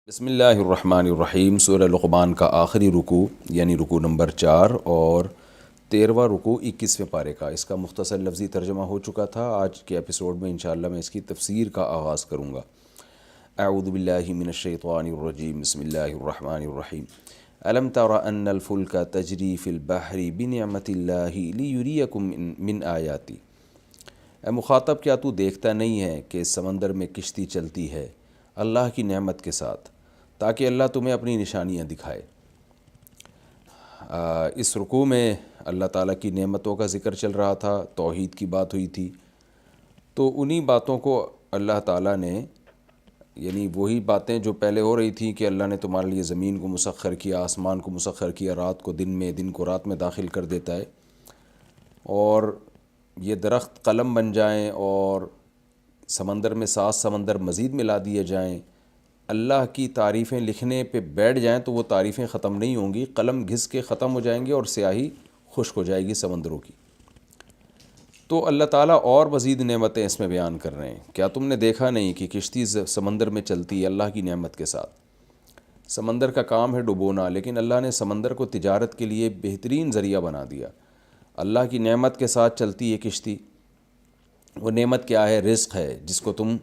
بسم اللہ الرحمن الرحیم۔ سورہ لقمان کا آخری رکوع یعنی رکوع نمبر 4 اور 13واں رکوع 21ویں پارے کا، اس کا مختصر لفظی ترجمہ ہو چکا تھا۔ آج کے ایپیسوڈ میں انشاءاللہ میں اس کی تفسیر کا آغاز کروں گا۔ اعوذ باللہ من الشیطان الرجیم، بسم اللہ الرحمن الرحیم۔ الم تر ان الفلک تجری فی البحر بنعمت اللہ لیریکم من آیاتی۔ اے مخاطب، کیا تو دیکھتا نہیں ہے کہ سمندر میں کشتی چلتی ہے اللہ کی نعمت کے ساتھ، تاکہ اللہ تمہیں اپنی نشانیاں دکھائے۔ اس رکوع میں اللہ تعالیٰ کی نعمتوں کا ذکر چل رہا تھا، توحید کی بات ہوئی تھی، تو انہی باتوں کو اللہ تعالیٰ نے، یعنی وہی باتیں جو پہلے ہو رہی تھیں کہ اللہ نے تمہارے لیے زمین کو مسخر کیا، آسمان کو مسخر کیا، رات کو دن میں، دن کو رات میں داخل کر دیتا ہے، اور یہ درخت قلم بن جائیں اور سمندر میں 7 سمندر مزید ملا دیے جائیں، اللہ کی تعریفیں لکھنے پہ بیٹھ جائیں تو وہ تعریفیں ختم نہیں ہوں گی، قلم گھس کے ختم ہو جائیں گے اور سیاہی خشک ہو جائے گی سمندروں کی۔ تو اللہ تعالیٰ اور مزید نعمتیں اس میں بیان کر رہے ہیں۔ کیا تم نے دیکھا نہیں کہ کشتی سمندر میں چلتی ہے اللہ کی نعمت کے ساتھ؟ سمندر کا کام ہے ڈبونا، لیکن اللہ نے سمندر کو تجارت کے لیے بہترین ذریعہ بنا دیا۔ اللہ کی نعمت کے ساتھ چلتی ہے کشتی۔ وہ نعمت کیا ہے؟ رزق ہے، جس کو تم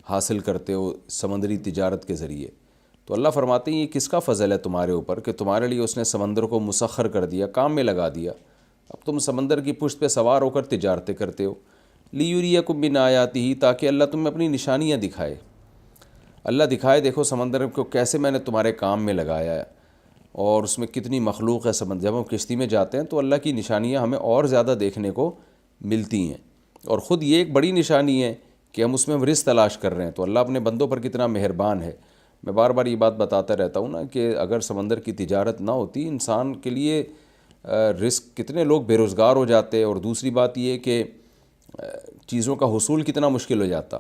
حاصل کرتے ہو سمندری تجارت کے ذریعے۔ تو اللہ فرماتے ہیں یہ کس کا فضل ہے تمہارے اوپر کہ تمہارے لیے اس نے سمندر کو مسخر کر دیا، کام میں لگا دیا، اب تم سمندر کی پشت پہ سوار ہو کر تجارتیں کرتے ہو۔ لیریکم من آیاتہ، تاکہ اللہ تمہیں اپنی نشانیاں دکھائے۔ اللہ دکھائے دیکھو سمندر کو کیسے میں نے تمہارے کام میں لگایا ہے، اور اس میں کتنی مخلوق ہے سمندر۔ جب ہم کشتی میں جاتے ہیں تو اللہ کی نشانیاں ہمیں اور زیادہ دیکھنے کو ملتی ہیں، اور خود یہ ایک بڑی نشانی ہے کہ ہم اس میں رزق تلاش کر رہے ہیں۔ تو اللہ اپنے بندوں پر کتنا مہربان ہے۔ میں بار بار یہ بات بتاتا رہتا ہوں نا کہ اگر سمندر کی تجارت نہ ہوتی، انسان کے لیے رزق، کتنے لوگ بے روزگار ہو جاتے، اور دوسری بات یہ کہ چیزوں کا حصول کتنا مشکل ہو جاتا،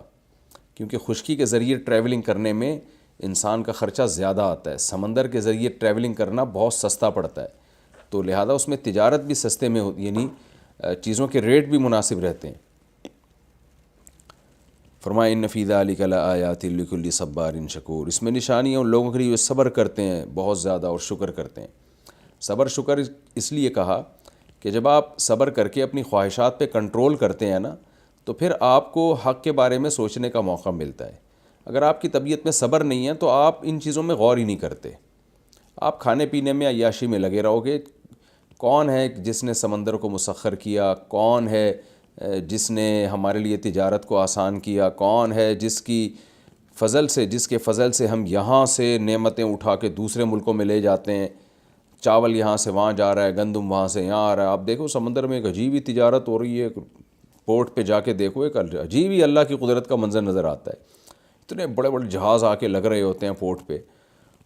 کیونکہ خشکی کے ذریعے ٹریولنگ کرنے میں انسان کا خرچہ زیادہ آتا ہے، سمندر کے ذریعے ٹریولنگ کرنا بہت سستا پڑتا ہے، تو لہذا اس میں تجارت بھی سستے میں ہوتی، یعنی چیزوں کے ریٹ بھی مناسب رہتے ہیں۔ فرمایا ان فی ذلک لآیات لکل صبار شکور، اس میں نشانیاں ان لوگوں کے لیے جو صبر کرتے ہیں بہت زیادہ اور شکر کرتے ہیں۔ صبر شکر اس لیے کہا کہ جب آپ صبر کر کے اپنی خواہشات پہ کنٹرول کرتے ہیں نا، تو پھر آپ کو حق کے بارے میں سوچنے کا موقع ملتا ہے۔ اگر آپ کی طبیعت میں صبر نہیں ہے تو آپ ان چیزوں میں غور ہی نہیں کرتے، آپ کھانے پینے میں عیاشی میں لگے رہو گے۔ کون ہے جس نے سمندر کو مسخر کیا؟ کون ہے جس نے ہمارے لیے تجارت کو آسان کیا؟ کون ہے جس کے فضل سے ہم یہاں سے نعمتیں اٹھا کے دوسرے ملکوں میں لے جاتے ہیں؟ چاول یہاں سے وہاں جا رہا ہے، گندم وہاں سے یہاں آ رہا ہے۔ آپ دیکھو سمندر میں ایک عجیب ہی تجارت ہو رہی ہے، پورٹ پہ جا کے دیکھو ایک عجیب ہی اللہ کی قدرت کا منظر نظر آتا ہے۔ اتنے بڑے بڑے جہاز آ کے لگ رہے ہوتے ہیں پورٹ پہ،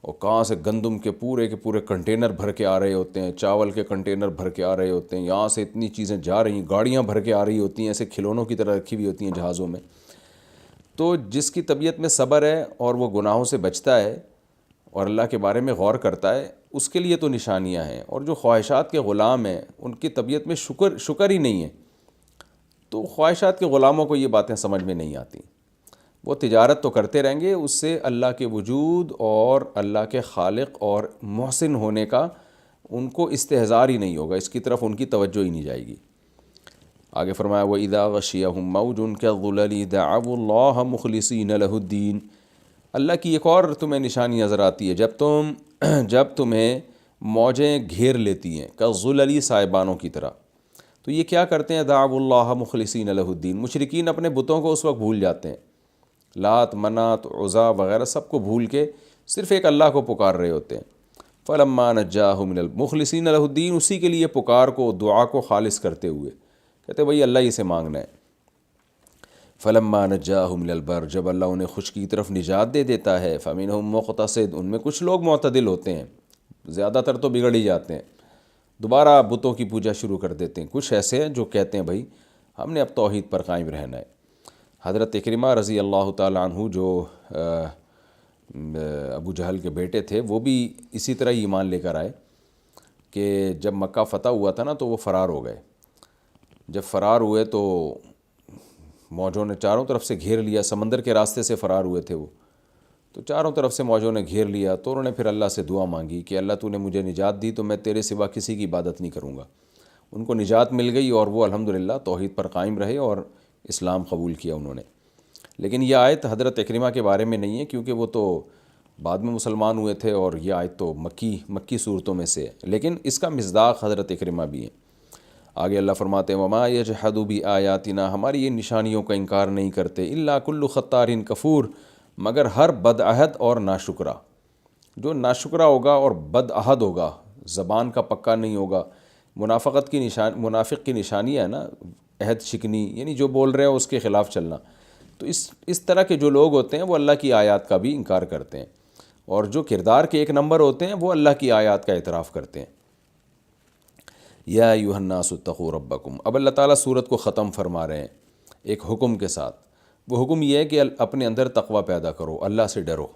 اور کہاں سے گندم کے پورے کنٹینر بھر کے آ رہے ہوتے ہیں، چاول کے کنٹینر بھر کے آ رہے ہوتے ہیں، یہاں سے اتنی چیزیں جا رہی ہیں، گاڑیاں بھر کے آ رہی ہوتی ہیں، ایسے کھلونوں کی طرح رکھی ہوئی ہوتی ہیں جہازوں میں۔ تو جس کی طبیعت میں صبر ہے اور وہ گناہوں سے بچتا ہے اور اللہ کے بارے میں غور کرتا ہے، اس کے لیے تو نشانیاں ہیں۔ اور جو خواہشات کے غلام ہیں ان کی طبیعت میں شکر ہی نہیں ہے، تو خواہشات کے غلاموں کو یہ باتیں سمجھ میں نہیں آتی، وہ تجارت تو کرتے رہیں گے، اس سے اللہ کے وجود اور اللہ کے خالق اور محسن ہونے کا ان کو استحضار ہی نہیں ہوگا، اس کی طرف ان کی توجہ ہی نہیں جائے گی۔ آگے فرمایا وَإِذَا غَشِيَهُم مَّوْجٌ كَالظُّلَلِ دَعَوُا اللَّهَ مُخْلِصِينَ لَهُ الدِّينَ۔ اللہ کی ایک اور تمہیں نشانی نظر آتی ہے، جب تمہیں موجیں گھیر لیتی ہیں، كالظُّلَلِ سائبانوں کی طرح، تو یہ کیا کرتے ہیں؟ دَعَوُا اللَّهَ مُخْلِصِينَ لَهُ الدِّينَ، مشرکین اپنے بتوں کو اس وقت بھول جاتے ہیں، لات منات عزا وغیرہ سب کو بھول کے صرف ایک اللہ کو پکار رہے ہوتے ہیں۔ فَلَمَّا نَجَّاهُمْ إِلَى الْمُخْلِصِينَ لَهُ الدِّينَ، اسی کے لیے پکار کو، دعا کو خالص کرتے ہوئے کہتے ہیں بھئی اللہ ہی سے مانگنا ہے۔ فَلَمَّا نَجَّاهُمْ إِلَى الْبَرِّ، جب اللہ انہیں خشکی کی طرف نجات دے دیتا ہے، فَمِنْهُمْ مُقْتَصِدٌ، ان میں کچھ لوگ معتدل ہوتے ہیں، زیادہ تر تو بگڑ ہی جاتے ہیں، دوبارہ بتوں کی پوجا شروع کر دیتے ہیں۔ کچھ ایسے ہیں جو کہتے ہیں بھئی ہم نے اب توحید پر قائم رہنا ہے۔ حضرت اکرمہ رضی اللہ تعالیٰ عنہ جو ابو جہل کے بیٹے تھے، وہ بھی اسی طرح ایمان لے کر آئے کہ جب مکہ فتح ہوا تھا نا تو وہ فرار ہو گئے۔ جب فرار ہوئے تو موجوں نے چاروں طرف سے گھیر لیا، سمندر کے راستے سے فرار ہوئے تھے وہ، تو چاروں طرف سے موجوں نے گھیر لیا، تو انہوں نے پھر اللہ سے دعا مانگی کہ اللہ تو نے مجھے نجات دی تو میں تیرے سوا کسی کی عبادت نہیں کروں گا۔ ان کو نجات مل گئی اور وہ الحمدللہ توحید پر قائم رہے اور اسلام قبول کیا انہوں نے۔ لیکن یہ آیت حضرت اکرمہ کے بارے میں نہیں ہے، کیونکہ وہ تو بعد میں مسلمان ہوئے تھے، اور یہ آیت تو مکی صورتوں میں سے ہے، لیکن اس کا مصداق حضرت اکرمہ بھی ہیں۔ آگے اللہ فرماتے ہیں وما یجحد بآیاتنا، ہماری یہ نشانیوں کا انکار نہیں کرتے، الا کل ختار کفور، مگر ہر بدعہد اور ناشکرا۔ جو ناشکرا ہوگا اور بدعہد ہوگا، زبان کا پکا نہیں ہوگا، منافق کی نشانی ہے نا عہد شکنی، یعنی جو بول رہے ہیں اس کے خلاف چلنا۔ تو اس طرح کے جو لوگ ہوتے ہیں وہ اللہ کی آیات کا بھی انکار کرتے ہیں، اور جو کردار کے ایک نمبر ہوتے ہیں وہ اللہ کی آیات کا اعتراف کرتے ہیں۔ یا ایھا الناس اتقوا ربکم، اب اللہ تعالیٰ سورت کو ختم فرما رہے ہیں ایک حکم کے ساتھ۔ وہ حکم یہ ہے کہ اپنے اندر تقوی پیدا کرو، اللہ سے ڈرو۔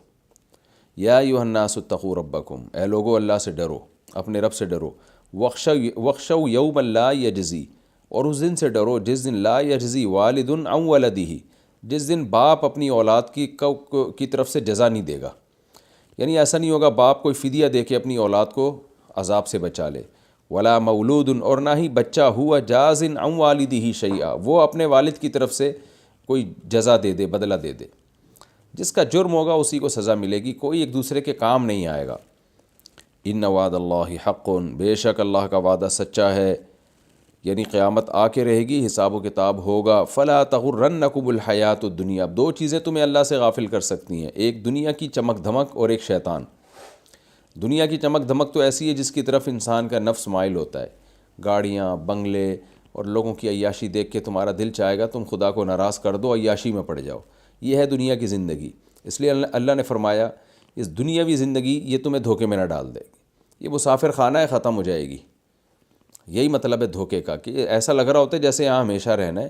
یا ایھا الناس اتقوا ربکم، اے لوگو اللہ سے ڈرو، اپنے رب سے ڈرو۔ وخشوا یوما لا یجزی، اور اس دن سے ڈرو جس دن لا یجزی والد عن ولدہ، جس دن باپ اپنی اولاد کی طرف سے جزا نہیں دے گا۔ یعنی ایسا نہیں ہوگا باپ کوئی فدیہ دے کے اپنی اولاد کو عذاب سے بچا لے۔ ولا مولود، اور نہ ہی بچہ ہوا جاز عن والدہ شیئا، وہ اپنے والد کی طرف سے کوئی جزا دے دے، بدلہ دے دے۔ جس کا جرم ہوگا اسی کو سزا ملے گی، کوئی ایک دوسرے کے کام نہیں آئے گا۔ ان وعد اللہ حق، بے شک اللہ کا وعدہ سچا ہے، یعنی قیامت آ کے رہے گی، حساب و کتاب ہوگا۔ فلا تغرنکم الحیات الدنیا، اب دو چیزیں تمہیں اللہ سے غافل کر سکتی ہیں، ایک دنیا کی چمک دھمک اور ایک شیطان۔ دنیا کی چمک دھمک تو ایسی ہے جس کی طرف انسان کا نفس مائل ہوتا ہے، گاڑیاں، بنگلے اور لوگوں کی عیاشی دیکھ کے تمہارا دل چاہے گا تم خدا کو ناراض کر دو، عیاشی میں پڑ جاؤ۔ یہ ہے دنیا کی زندگی۔ اس لیے اللہ نے فرمایا اس دنیاوی زندگی یہ تمہیں دھوکے میں نہ ڈال دے گی، یہ مسافر خانہ ہے، ختم ہو جائے گی۔ یہی مطلب ہے دھوکے کا، کہ ایسا لگ رہا ہوتا ہے جیسے یہاں ہمیشہ رہنا ہے۔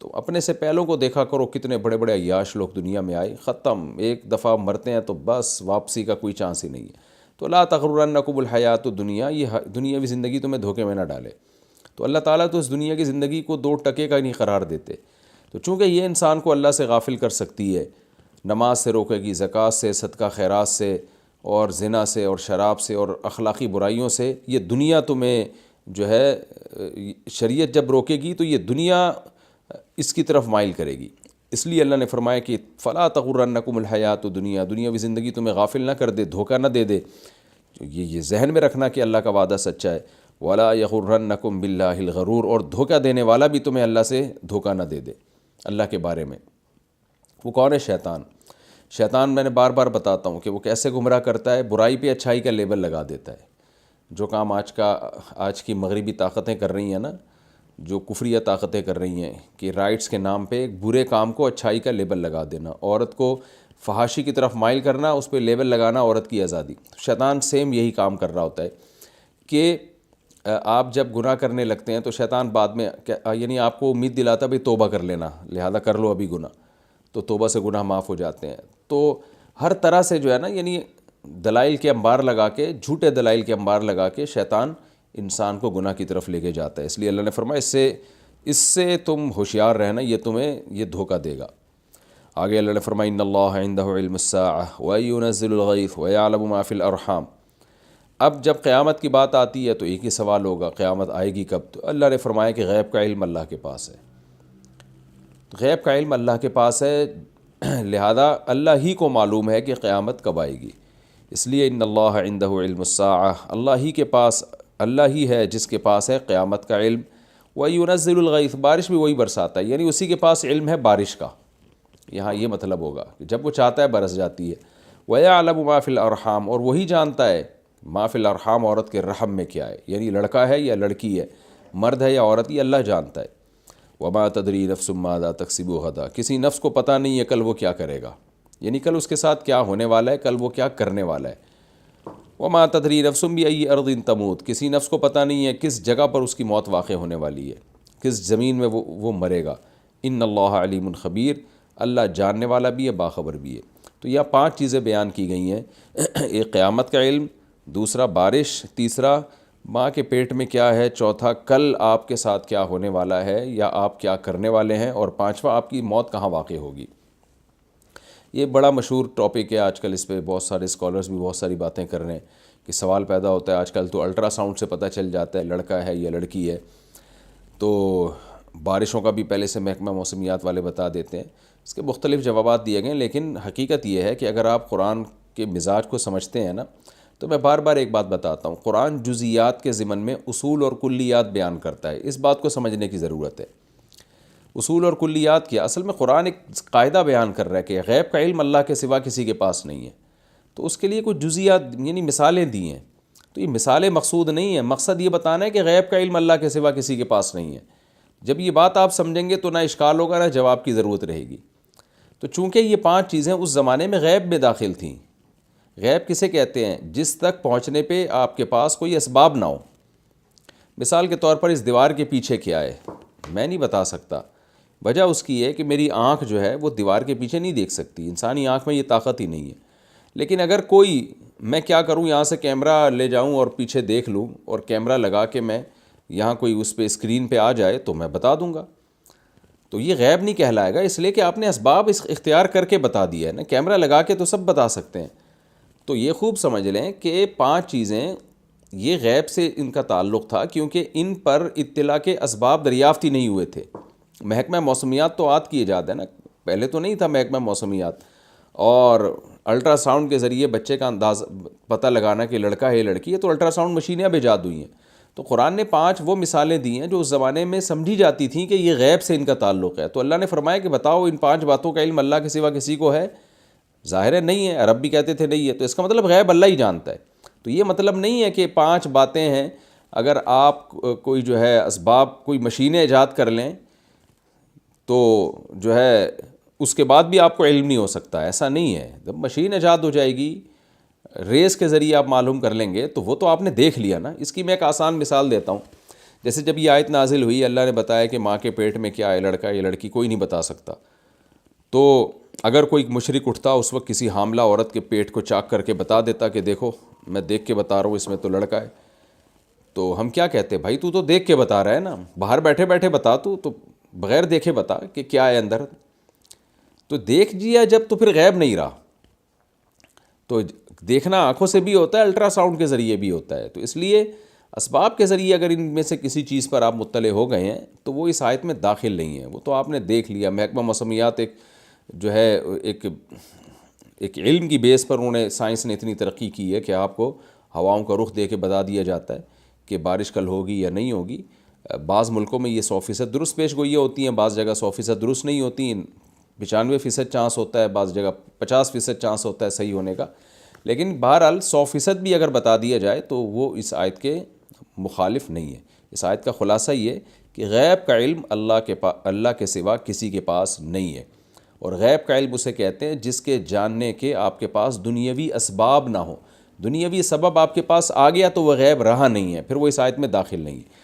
تو اپنے سے پہلوں کو دیکھا کرو، کتنے بڑے بڑے عیاش لوگ دنیا میں آئے، ختم، ایک دفعہ مرتے ہیں تو بس واپسی کا کوئی چانس ہی نہیں ہے۔ تو لا تغرنکم الحیات الدنیا، یہ دنیاوی زندگی تمہیں دھوکے میں نہ ڈالے۔ تو اللہ تعالیٰ تو اس دنیا کی زندگی کو 2 ٹکے کا نہیں قرار دیتے۔ تو چونکہ یہ انسان کو اللہ سے غافل کر سکتی ہے، نماز سے روکے گی، زکوٰۃ سے، صدقہ خیرات سے، اور زنا سے اور شراب سے اور اخلاقی برائیوں سے، یہ دنیا تمہیں جو ہے شریعت جب روکے گی تو یہ دنیا اس کی طرف مائل کرے گی۔ اس لیے اللہ نے فرمایا کہ فلا تغرنکم الحیات الدنیا، دنیاوی زندگی تمہیں غافل نہ کر دے، دھوکہ نہ دے دے۔ یہ ذہن میں رکھنا کہ اللہ کا وعدہ سچا ہے۔ ولا یغرنکم باللہ الغرور، اور دھوکہ دینے والا بھی تمہیں اللہ سے دھوکہ نہ دے دے اللہ کے بارے میں۔ وہ کون ہے؟ شیطان۔ شیطان میں نے بار بار بتاتا ہوں کہ وہ کیسے گمراہ کرتا ہے، برائی پہ اچھائی کا لیبل لگا دیتا ہے۔ جو کام آج کی مغربی طاقتیں کر رہی ہیں نا، جو کفریہ طاقتیں کر رہی ہیں، کہ رائٹس کے نام پہ ایک برے کام کو اچھائی کا لیبل لگا دینا، عورت کو فحاشی کی طرف مائل کرنا، اس پہ لیبل لگانا عورت کی آزادی۔ شیطان سیم یہی کام کر رہا ہوتا ہے کہ آپ جب گناہ کرنے لگتے ہیں تو شیطان بعد میں یعنی آپ کو امید دلاتا ہے بھئی توبہ کر لینا، لہذا کر لو ابھی گناہ، تو توبہ سے گناہ معاف ہو جاتے ہیں۔ تو ہر طرح سے جو ہے نا، یعنی دلائل کے انبار لگا کے، جھوٹے دلائل کے انبار لگا کے شیطان انسان کو گناہ کی طرف لے کے جاتا ہے۔ اس لیے اللہ نے فرمایا اس سے تم ہوشیار رہنا، یہ تمہیں یہ دھوکہ دے گا۔ آگے اللہ نے فرمایا ان اللہ عندہ علم الساعۃ وینزل الغیث ویعلم ما فی الارحام۔ اب جب قیامت کی بات آتی ہے تو ایک ہی سوال ہوگا، قیامت آئے گی کب؟ تو اللہ نے فرمایا کہ غیب کا علم اللہ کے پاس ہے، غیب کا علم اللہ کے پاس ہے، لہذا اللہ ہی کو معلوم ہے کہ قیامت کب آئے گی۔ اس لیے ان اللہ عندہ علم الساعۃ، اللہ ہی ہے جس کے پاس ہے قیامت کا علم۔ وَيُنَزِّلُ الْغَيْثَ، بارش بھی وہی برساتا ہے، یعنی اسی کے پاس علم ہے بارش کا۔ یہاں یہ مطلب ہوگا کہ جب وہ چاہتا ہے برس جاتی ہے۔ وَيَعْلَمُ مَا فِي الْأَرْحَامِ، اور وہی جانتا ہے ما فی الارحام، عورت کے رحم میں کیا ہے، یعنی لڑکا ہے یا لڑکی ہے، مرد ہے یا عورت، یہ اللہ جانتا ہے۔ وما تدری نفس ماذا تکسب غدا، کسی نفس کو پتہ نہیں ہے کل وہ کیا کرے گا، یعنی کل اس کے ساتھ کیا ہونے والا ہے، کل وہ کیا کرنے والا ہے۔ وما تدری نفس بأی ارض تموت، کسی نفس کو پتہ نہیں ہے کس جگہ پر اس کی موت واقع ہونے والی ہے، کس زمین میں وہ مرے گا۔ ان اللہ علیم خبیر، اللہ جاننے والا بھی ہے، باخبر بھی ہے۔ تو یہ 5 چیزیں بیان کی گئی ہیں، ایک قیامت کا علم، دوسرا بارش، تیسرا ماں کے پیٹ میں کیا ہے، چوتھا کل آپ کے ساتھ کیا ہونے والا ہے یا آپ کیا کرنے والے ہیں، اور پانچواں آپ کی موت کہاں واقع ہوگی۔ یہ بڑا مشہور ٹاپک ہے آج کل، اس پہ بہت سارے اسکالرز بھی بہت ساری باتیں کر رہے ہیں کہ سوال پیدا ہوتا ہے آج کل تو الٹرا ساؤنڈ سے پتہ چل جاتا ہے لڑکا ہے یا لڑکی ہے، تو بارشوں کا بھی پہلے سے محکمہ موسمیات والے بتا دیتے ہیں۔ اس کے مختلف جوابات دیے گئے ہیں، لیکن حقیقت یہ ہے کہ اگر آپ قرآن کے مزاج کو سمجھتے ہیں نا، تو میں بار بار ایک بات بتاتا ہوں، قرآن جزیات کے ضمن میں اصول اور کلیات بیان کرتا ہے، اس بات کو سمجھنے کی ضرورت ہے۔ اصول اور کلیات کیا؟ اصل میں قرآن ایک قاعدہ بیان کر رہا ہے کہ غیب کا علم اللہ کے سوا کسی کے پاس نہیں ہے، تو اس کے لیے کچھ جزیات یعنی مثالیں دی ہیں، تو یہ مثالیں مقصود نہیں ہیں، مقصد یہ بتانا ہے کہ غیب کا علم اللہ کے سوا کسی کے پاس نہیں ہے۔ جب یہ بات آپ سمجھیں گے تو نہ اشکال ہوگا نہ جواب کی ضرورت رہے گی۔ تو چونکہ یہ 5 چیزیں اس زمانے میں غیب میں داخل تھیں، غیب کسے کہتے ہیں؟ جس تک پہنچنے پہ آپ کے پاس کوئی اسباب نہ ہو۔ مثال کے طور پر اس دیوار کے پیچھے کیا ہے میں نہیں بتا سکتا، وجہ اس کی ہے کہ میری آنکھ جو ہے وہ دیوار کے پیچھے نہیں دیکھ سکتی، انسانی آنکھ میں یہ طاقت ہی نہیں ہے۔ لیکن اگر میں کیا کروں، یہاں سے کیمرہ لے جاؤں اور پیچھے دیکھ لوں اور کیمرہ لگا کے میں یہاں کوئی اس پہ اسکرین پہ آ جائے تو میں بتا دوں گا، تو یہ غیب نہیں کہلائے گا، اس لیے کہ آپ نے اسباب اختیار کر کے بتا دیا ہے نا، کیمرہ لگا کے تو سب بتا سکتے ہیں۔ تو یہ خوب سمجھ لیں کہ 5 چیزیں یہ غیب سے ان کا تعلق تھا، کیونکہ ان پر اطلاع کے اسباب دریافت ہی نہیں ہوئے تھے۔ محکمہ موسمیات تو عاد کی ایجاد ہے نا، پہلے تو نہیں تھا محکمہ موسمیات، اور الٹرا ساؤنڈ کے ذریعے بچے کا انداز پتہ لگانا کہ لڑکا ہے یا لڑکی ہے، تو الٹرا ساؤنڈ مشینیں اب ایجاد ہوئی ہیں۔ تو قرآن نے 5 وہ مثالیں دی ہیں جو اس زمانے میں سمجھی جاتی تھیں کہ یہ غیب سے ان کا تعلق ہے، تو اللہ نے فرمایا کہ بتاؤ ان 5 باتوں کا علم اللہ کے سوا کسی کو ہے؟ ظاہر ہے نہیں ہے، عرب بھی کہتے تھے نہیں ہے، تو اس کا مطلب غیب اللہ ہی جانتا ہے۔ تو یہ مطلب نہیں ہے کہ 5 باتیں ہیں، اگر آپ کوئی جو ہے اسباب کوئی مشینیں ایجاد کر لیں تو جو ہے اس کے بعد بھی آپ کو علم نہیں ہو سکتا، ایسا نہیں ہے۔ جب مشین ایجاد ہو جائے گی، ریس کے ذریعے آپ معلوم کر لیں گے تو وہ تو آپ نے دیکھ لیا نا۔ اس کی میں ایک آسان مثال دیتا ہوں، جیسے جب یہ آیت نازل ہوئی، اللہ نے بتایا کہ ماں کے پیٹ میں کیا ہے، لڑکا یا لڑکی، کوئی نہیں بتا سکتا، تو اگر کوئی مشرک اٹھتا اس وقت کسی حاملہ عورت کے پیٹ کو چاک کر کے بتا دیتا کہ دیکھو میں دیکھ کے بتا رہا ہوں اس میں تو لڑکا ہے، تو ہم کیا کہتے بھائی تو دیکھ کے بتا رہا ہے نا، باہر بیٹھے بیٹھے بتا، تو بغیر دیکھے بتا کہ کیا ہے اندر، تو دیکھ جیا جب تو پھر غیب نہیں رہا۔ تو دیکھنا آنکھوں سے بھی ہوتا ہے، الٹرا ساؤنڈ کے ذریعے بھی ہوتا ہے، تو اس لیے اسباب کے ذریعے اگر ان میں سے کسی چیز پر آپ مطلع ہو گئے ہیں تو وہ اس آیت میں داخل نہیں ہے، وہ تو آپ نے دیکھ لیا۔ محکمہ موسمیات ایک جو ہے ایک علم کی بیس پر انہوں نے، سائنس نے اتنی ترقی کی ہے کہ آپ کو ہواؤں کا رخ دے کے بتا دیا جاتا ہے کہ بارش کل ہوگی یا نہیں ہوگی۔ بعض ملکوں میں یہ 100% درست پیش گوئیاں ہوتی ہیں، بعض جگہ 100% درست نہیں ہوتی، 95% چانس ہوتا ہے، بعض جگہ 50% چانس ہوتا ہے صحیح ہونے کا، لیکن بہرحال 100% بھی اگر بتا دیا جائے تو وہ اس آیت کے مخالف نہیں ہے۔ اس آیت کا خلاصہ یہ کہ غیب کا علم اللہ کے سوا کسی کے پاس نہیں ہے، اور غیب کا علم اسے کہتے ہیں جس کے جاننے کے آپ کے پاس دنیاوی اسباب نہ ہو۔ دنیاوی سبب آپ کے پاس آ گیا تو وہ غیب رہا نہیں ہے، پھر وہ اس آیت میں داخل نہیں ہے۔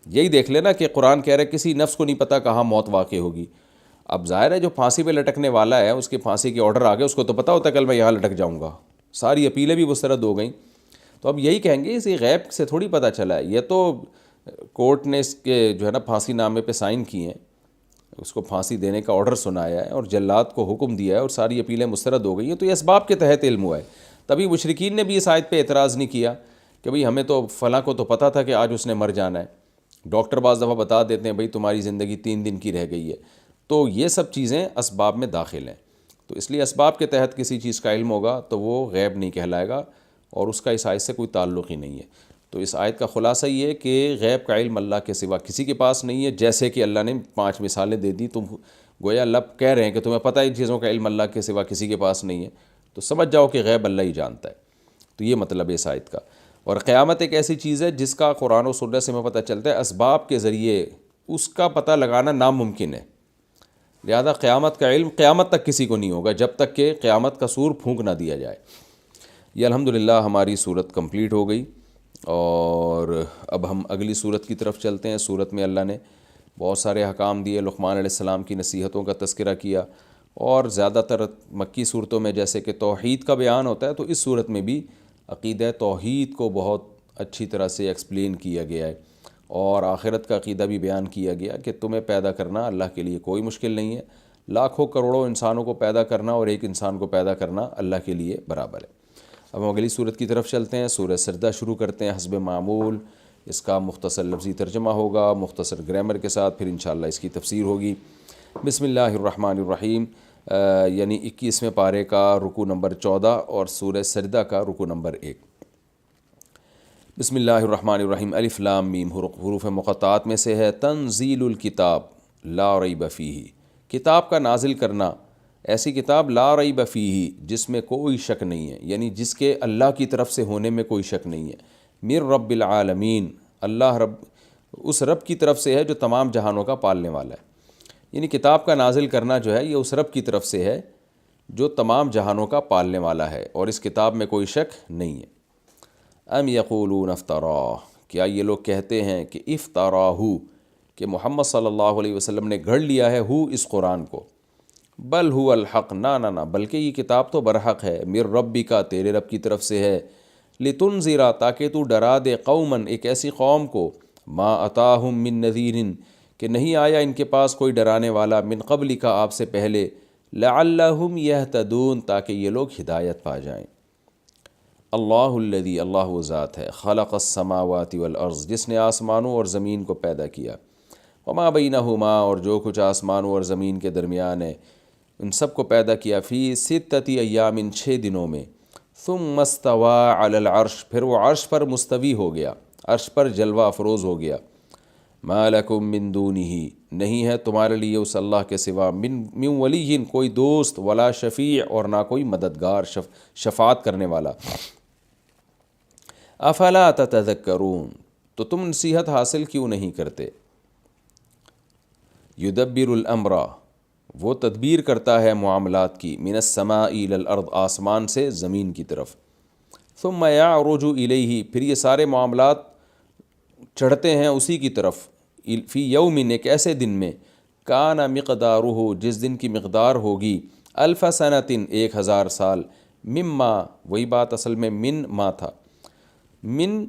یہی دیکھ لینا کہ قرآن کہہ رہا ہے کسی نفس کو نہیں پتہ کہاں موت واقع ہوگی۔ اب ظاہر ہے جو پھانسی پہ لٹکنے والا ہے، اس کے پھانسی کے آرڈر آ گئے، اس کو تو پتہ ہوتا ہے کل میں یہاں لٹک جاؤں گا، ساری اپیلیں بھی مسترد ہو گئیں، تو اب یہی کہیں گے اسے غیب سے تھوڑی پتہ چلا ہے، یہ تو کورٹ نے اس کے جو ہے نا پھانسی نامے پہ سائن کیے ہیں، اس کو پھانسی دینے کا آرڈر سنایا ہے اور جلاد کو حکم دیا ہے اور ساری اپیلیں مسترد ہو گئی ہیں، تو یہ اسباب کے تحت علم ہوا ہے۔ تبھی مشرکین نے بھی اس آیت پہ اعتراض نہیں کیا کہ بھئی ہمیں تو فلاں کو تو پتہ تھا کہ آج اس نے مر جانا ہے، ڈاکٹر بعض دفعہ بتا دیتے ہیں بھئی تمہاری زندگی 3 دن کی رہ گئی ہے، تو یہ سب چیزیں اسباب میں داخل ہیں، تو اس لیے اسباب کے تحت کسی چیز کا علم ہوگا تو وہ غیب نہیں کہلائے گا اور اس کا اس آیت سے کوئی تعلق ہی نہیں ہے۔ تو اس آیت کا خلاصہ یہ ہے کہ غیب کا علم اللہ کے سوا کسی کے پاس نہیں ہے، جیسے کہ اللہ نے 5 مثالیں دے دی، تم گویا اللہ کہہ رہے ہیں کہ تمہیں پتہ ہے ان چیزوں کا علم اللہ کے سوا کسی کے پاس نہیں ہے، تو سمجھ جاؤ کہ غیب اللہ ہی جانتا ہے۔ تو یہ مطلب ہے اس آیت کا۔ اور قیامت ایک ایسی چیز ہے جس کا قرآن و سنت سے ہمیں پتہ چلتا ہے اسباب کے ذریعے اس کا پتہ لگانا ناممکن ہے، لہذا قیامت کا علم قیامت تک کسی کو نہیں ہوگا جب تک کہ قیامت کا سور پھونک نہ دیا جائے۔ یہ الحمدللہ ہماری صورت کمپلیٹ ہو گئی، اور اب ہم اگلی صورت کی طرف چلتے ہیں۔ صورت میں اللہ نے بہت سارے احکام دیے، لقمان علیہ السلام کی نصیحتوں کا تذکرہ کیا، اور زیادہ تر مکی صورتوں میں جیسے کہ توحید کا بیان ہوتا ہے، تو اس صورت میں بھی عقیدہ توحید کو بہت اچھی طرح سے ایکسپلین کیا گیا ہے، اور آخرت کا عقیدہ بھی بیان کیا گیا کہ تمہیں پیدا کرنا اللہ کے لیے کوئی مشکل نہیں ہے، لاکھوں کروڑوں انسانوں کو پیدا کرنا اور ایک انسان کو پیدا کرنا اللہ کے لیے برابر ہے۔ اب ہم اگلی صورت کی طرف چلتے ہیں، سورہ سجدہ شروع کرتے ہیں حسب معمول۔ اس کا مختصر لفظی ترجمہ ہوگا، مختصر گرامر کے ساتھ، پھر انشاءاللہ اس کی تفسیر ہوگی۔ بسم اللہ الرحمن الرحیم، یعنی 21ویں پارے کا رکوع نمبر 14 اور سورہ سجدہ کا رکوع نمبر 1۔ بسم اللہ الرحمن الرحیم، الف لام میم، حروف مقطعات میں سے ہے۔ تنزیل الکتاب لا ریب فیہ، کتاب کا نازل کرنا، ایسی کتاب لا ریب فیہ جس میں کوئی شک نہیں ہے، یعنی جس کے اللہ کی طرف سے ہونے میں کوئی شک نہیں ہے۔ من رب العالمین، اللہ رب اس رب کی طرف سے ہے جو تمام جہانوں کا پالنے والا ہے، یعنی کتاب کا نازل کرنا جو ہے یہ اس رب کی طرف سے ہے جو تمام جہانوں کا پالنے والا ہے، اور اس کتاب میں کوئی شک نہیں ہے۔ ام یقولون افتراہ، کیا یہ لوگ کہتے ہیں کہ افتراہ، کہ محمد صلی اللہ علیہ وسلم نے گھڑ لیا ہے اس قرآن کو۔ بل هو الحق، نہ بلکہ یہ کتاب تو برحق ہے، من ربک، تیرے رب کی طرف سے ہے، لتنذر، تاکہ تو ڈرا دے، قوما، ایک ایسی قوم کو، ما اتاہم من نذیر، کہ نہیں آیا ان کے پاس کوئی ڈرانے والا، من قبلک، آپ سے پہلے، لعلہم یہتدون، تاکہ یہ لوگ ہدایت پا جائیں۔ اللہ الذی، اللہ وہ ذات ہے، خلق السماوات والارض، جس نے آسمانوں اور زمین کو پیدا کیا، وما بینہما، اور جو کچھ آسمانوں اور زمین کے درمیان ہے ان سب کو پیدا کیا، فی ستۃ ایام، 6 دنوں میں، ثم استوی علی العرش، پھر وہ عرش پر مستوی ہو گیا، عرش پر جلوہ افروز ہو گیا۔ ما لکم من دونہ، نہیں ہے تمہارے لیے اس اللہ کے سوا، من ولی، کوئی دوست، ولا شفیع، اور نہ کوئی مددگار، شفاعت کرنے والا۔ افلا تتذکرون، تو تم نصیحت حاصل کیوں نہیں کرتے۔ یدبر الامر، وہ تدبیر کرتا ہے معاملات کی، من السماء الی الارض، آسمان سے زمین کی طرف، ثم یعرج الیہ، پھر یہ سارے معاملات چڑھتے ہیں اسی کی طرف، فی یوم، ایک ایسے دن میں، کان مقدارہ، جس دن کی مقدار ہوگی، الف سنۃ، 1000 سال، مما، وہی بات اصل میں من ما تھا، من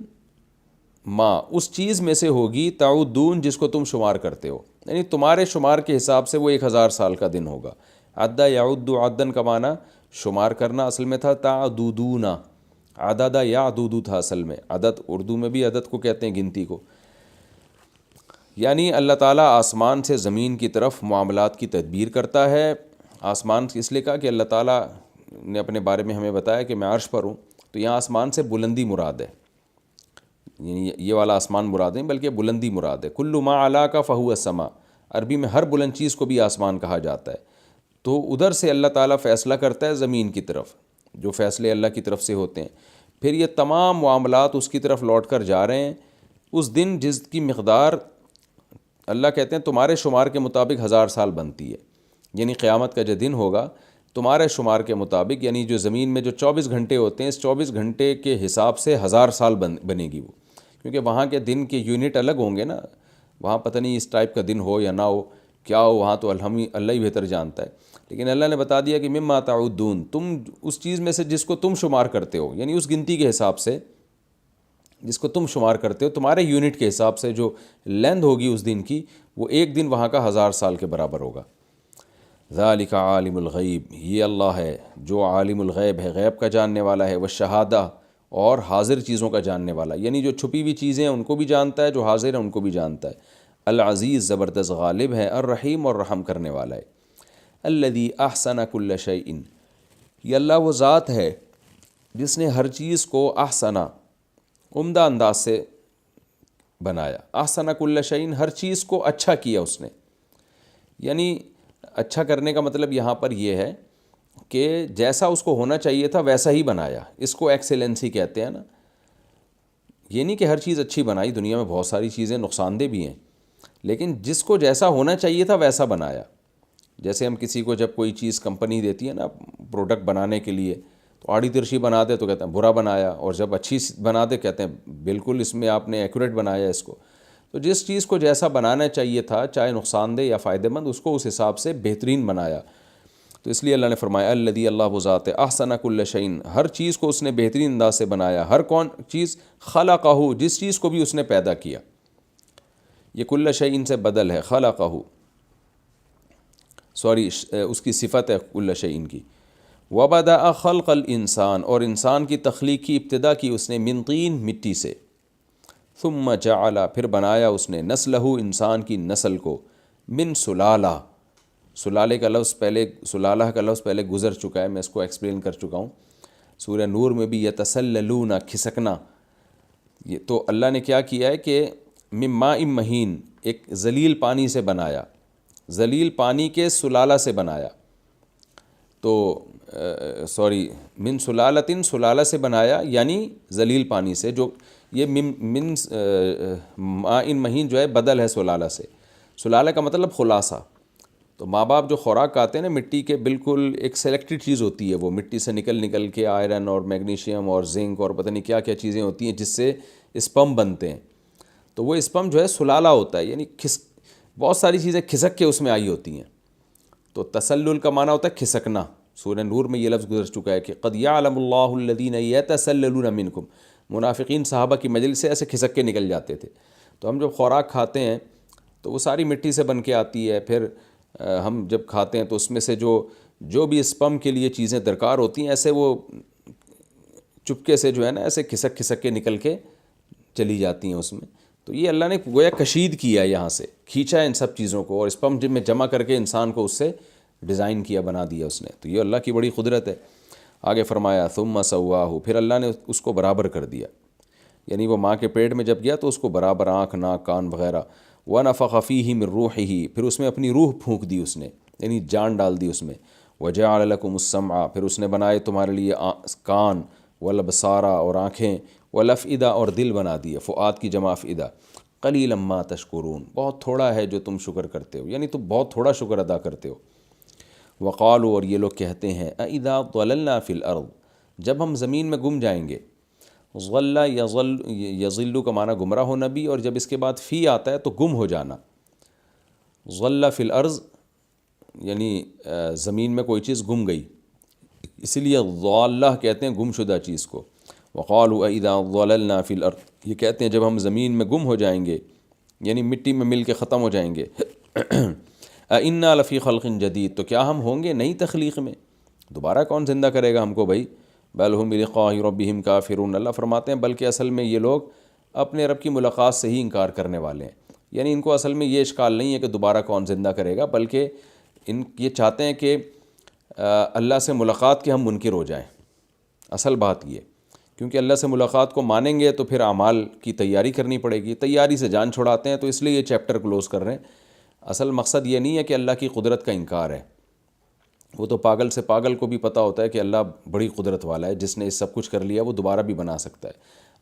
ما، اس چیز میں سے ہوگی، تعدون، جس کو تم شمار کرتے ہو، یعنی تمہارے شمار کے حساب سے وہ 1000 سال کا دن ہوگا۔ عد یعد، عدن کا معنی شمار کرنا اصل میں تھا، تعددون، عدد یعدد تھا اصل میں، عدد اردو میں بھی عدد کو کہتے ہیں، گنتی کو، یعنی اللہ تعالیٰ آسمان سے زمین کی طرف معاملات کی تدبیر کرتا ہے۔ آسمان اس لیے کہا کہ اللہ تعالیٰ نے اپنے بارے میں ہمیں بتایا کہ میں عرش پر ہوں، تو یہاں آسمان سے بلندی مراد ہے، یعنی یہ والا آسمان مراد نہیں بلکہ بلندی مراد ہے۔ کل ما علا کا فہو السما، عربی میں ہر بلند چیز کو بھی آسمان کہا جاتا ہے، تو ادھر سے اللہ تعالیٰ فیصلہ کرتا ہے زمین کی طرف، جو فیصلے اللہ کی طرف سے ہوتے ہیں، پھر یہ تمام معاملات اس کی طرف لوٹ کر جا رہے ہیں۔ اس دن جس کی مقدار اللہ کہتے ہیں تمہارے شمار کے مطابق 1000 سال بنتی ہے، یعنی قیامت کا جو دن ہوگا تمہارے شمار کے مطابق، یعنی جو زمین میں جو 24 گھنٹے ہوتے ہیں، اس 24 گھنٹے کے حساب سے 1000 سال بنے گی وہ، کیونکہ وہاں کے دن کے یونٹ الگ ہوں گے نا، وہاں پتہ نہیں اس ٹائپ کا دن ہو یا نہ ہو، کیا ہو وہاں تو اللہ ہی بہتر جانتا ہے، لیکن اللہ نے بتا دیا کہ مما تعدون، تم اس چیز میں سے جس کو تم شمار کرتے ہو، یعنی اس گنتی کے حساب سے جس کو تم شمار کرتے ہو، تمہارے یونٹ کے حساب سے جو لیندھ ہوگی اس دن کی، وہ ایک دن وہاں کا 1000 سال کے برابر ہوگا۔ ذالک عالم الغیب، یہ اللہ ہے جو عالم الغیب ہے، غیب کا جاننے والا ہے، والشہادہ، اور حاضر چیزوں کا جاننے والا، یعنی جو چھپی ہوئی چیزیں ہیں ان کو بھی جانتا ہے، جو حاضر ہیں ان کو بھی جانتا ہے۔ العزیز، زبردست غالب ہے، الرحیم، اور رحم کرنے والا ہے۔ الذی احسن کل شیء، یہ اللہ وہ ذات ہے جس نے ہر چیز کو احسنا، عمدہ انداز سے بنایا، احسن کل شیء، ہر چیز کو اچھا کیا اس نے، یعنی اچھا کرنے کا مطلب یہاں پر یہ ہے کہ جیسا اس کو ہونا چاہیے تھا ویسا ہی بنایا، اس کو ایکسیلنسی کہتے ہیں نا، یہ نہیں کہ ہر چیز اچھی بنائی، دنیا میں بہت ساری چیزیں نقصان دہ بھی ہیں، لیکن جس کو جیسا ہونا چاہیے تھا ویسا بنایا۔ جیسے ہم کسی کو جب کوئی چیز کمپنی دیتی ہے نا پروڈکٹ بنانے کے لیے، تو آڑی ترچھی بنا دے تو کہتے ہیں برا بنایا، اور جب اچھی بنا دے کہتے ہیں بالکل اس میں آپ نے ایکوریٹ بنایا اس کو۔ تو جس چیز کو جیسا بنانا چاہیے تھا، چاہے نقصان دہ یا فائدہ مند، اس کو اس حساب سے بہترین بنایا۔ تو اس لیے اللہ نے فرمایا الذی اللہ وہ ذات احسن کل شیء، ہر چیز کو اس نے بہترین انداز سے بنایا. ہر کون چیز خلقہ، جس چیز کو بھی اس نے پیدا کیا. یہ کل شیء سے بدل ہے، خلقہ اس کی صفت ہے کل شیء کی. وبدأ خلق الانسان، اور انسان کی تخلیق کی ابتدا کی اس نے من طین، مٹی سے. ثم جعل، پھر بنایا اس نے نسلہ، انسان کی نسل کو، من سلالہ. سلالے کا لفظ پہلے، سلالہ کا لفظ پہلے گزر چکا ہے، میں اس کو ایکسپلین کر چکا ہوں. سورہ نور میں بھی یتسللون، کھسکنا. یہ تو اللہ نے کیا کیا ہے کہ من ماء مہین، ایک ذلیل پانی سے بنایا، ذلیل پانی کے سلالہ سے بنایا. تو من سلالتن، سلالہ سے بنایا یعنی ذلیل پانی سے. جو یہ من ماء مہین جو ہے بدل ہے سلالہ سے. سلالہ کا مطلب خلاصہ. تو ماں باپ جو خوراک کھاتے ہیں نا مٹی کے، بالکل ایک سلیکٹڈ چیز ہوتی ہے، وہ مٹی سے نکل کے آئرن اور میگنیشیم اور زنک اور پتہ نہیں کیا کیا چیزیں ہوتی ہیں جس سے اسپم بنتے ہیں. تو وہ اسپم جو ہے سلالہ ہوتا ہے، یعنی بہت ساری چیزیں کھسک کے اس میں آئی ہوتی ہیں. تو تسلل کا معنی ہوتا ہے کھسکنا. سورہ نور میں یہ لفظ گزر چکا ہے کہ قد یعلم اللہ الذین یتسللون منکم. منافقین صحابہ کی مجلس سے ایسے کھسک کے نکل جاتے تھے. تو ہم جب خوراک کھاتے ہیں تو وہ ساری مٹی سے بن کے آتی ہے. پھر ہم جب کھاتے ہیں تو اس میں سے جو بھی اسپم کے لیے چیزیں درکار ہوتی ہیں، ایسے وہ چپکے سے جو ہے نا ایسے کھسک کے نکل کے چلی جاتی ہیں اس میں. تو یہ اللہ نے گویا کشید کیا ہے، یہاں سے کھینچا ہے ان سب چیزوں کو، اور اسپم میں جمع کر کے انسان کو اس سے ڈیزائن کیا، بنا دیا اس نے. تو یہ اللہ کی بڑی قدرت ہے. آگے فرمایا ثم سواہ، پھر اللہ نے اس کو برابر کر دیا. یعنی وہ ماں کے پیٹ میں جب گیا تو اس کو برابر آنکھ، ناک، کان وغیرہ. ونفخ فیہ من روحہ، پھر اس میں اپنی روح پھونک دی اس نے، یعنی جان ڈال دی اس میں. وجعل لکم السمع، پھر اس نے بنائے تمہارے لیے کان، والابصار، اور آنکھیں، والافئدہ، اور دل بنا دیے. فؤاد کی جمع افئدہ. قلیلا ما تشکرون، بہت تھوڑا ہے جو تم شکر کرتے ہو، یعنی تم بہت تھوڑا شکر ادا کرتے ہو. وقالوا، اور یہ لوگ کہتے ہیں، اذا ضللنا فی الارض، جب ہم زمین میں گم جائیں گے. ضل یضل کا معنی گمراہ ہونا بھی، اور جب اس کے بعد فی آتا ہے تو گم ہو جانا. ضل فی الارض یعنی زمین میں کوئی چیز گم گئی، اسی لیے ضالہ کہتے ہیں گم شدہ چیز کو. وقالوا اذا ضللنا فی الارض، یہ کہتے ہیں جب ہم زمین میں گم ہو جائیں گے، یعنی مٹی میں مل کے ختم ہو جائیں گے. انا لفی خلق جدید، تو کیا ہم ہوں گے نئی تخلیق میں؟ دوبارہ کون زندہ کرے گا ہم کو بھائی؟ بل ہم بلقاء ربہم کافرون، اللہ فرماتے ہیں بلکہ اصل میں یہ لوگ اپنے رب کی ملاقات سے ہی انکار کرنے والے ہیں. یعنی ان کو اصل میں یہ اشکال نہیں ہے کہ دوبارہ کون زندہ کرے گا، بلکہ یہ چاہتے ہیں کہ اللہ سے ملاقات کے ہم منکر ہو جائیں. اصل بات یہ، کیونکہ اللہ سے ملاقات کو مانیں گے تو پھر اعمال کی تیاری کرنی پڑے گی. تیاری سے جان چھڑاتے ہیں، تو اس لیے یہ چیپٹر کلوز کر رہے ہیں. اصل مقصد یہ نہیں ہے کہ اللہ کی قدرت کا انکار ہے. وہ تو پاگل سے پاگل کو بھی پتہ ہوتا ہے کہ اللہ بڑی قدرت والا ہے، جس نے اس سب کچھ کر لیا وہ دوبارہ بھی بنا سکتا ہے.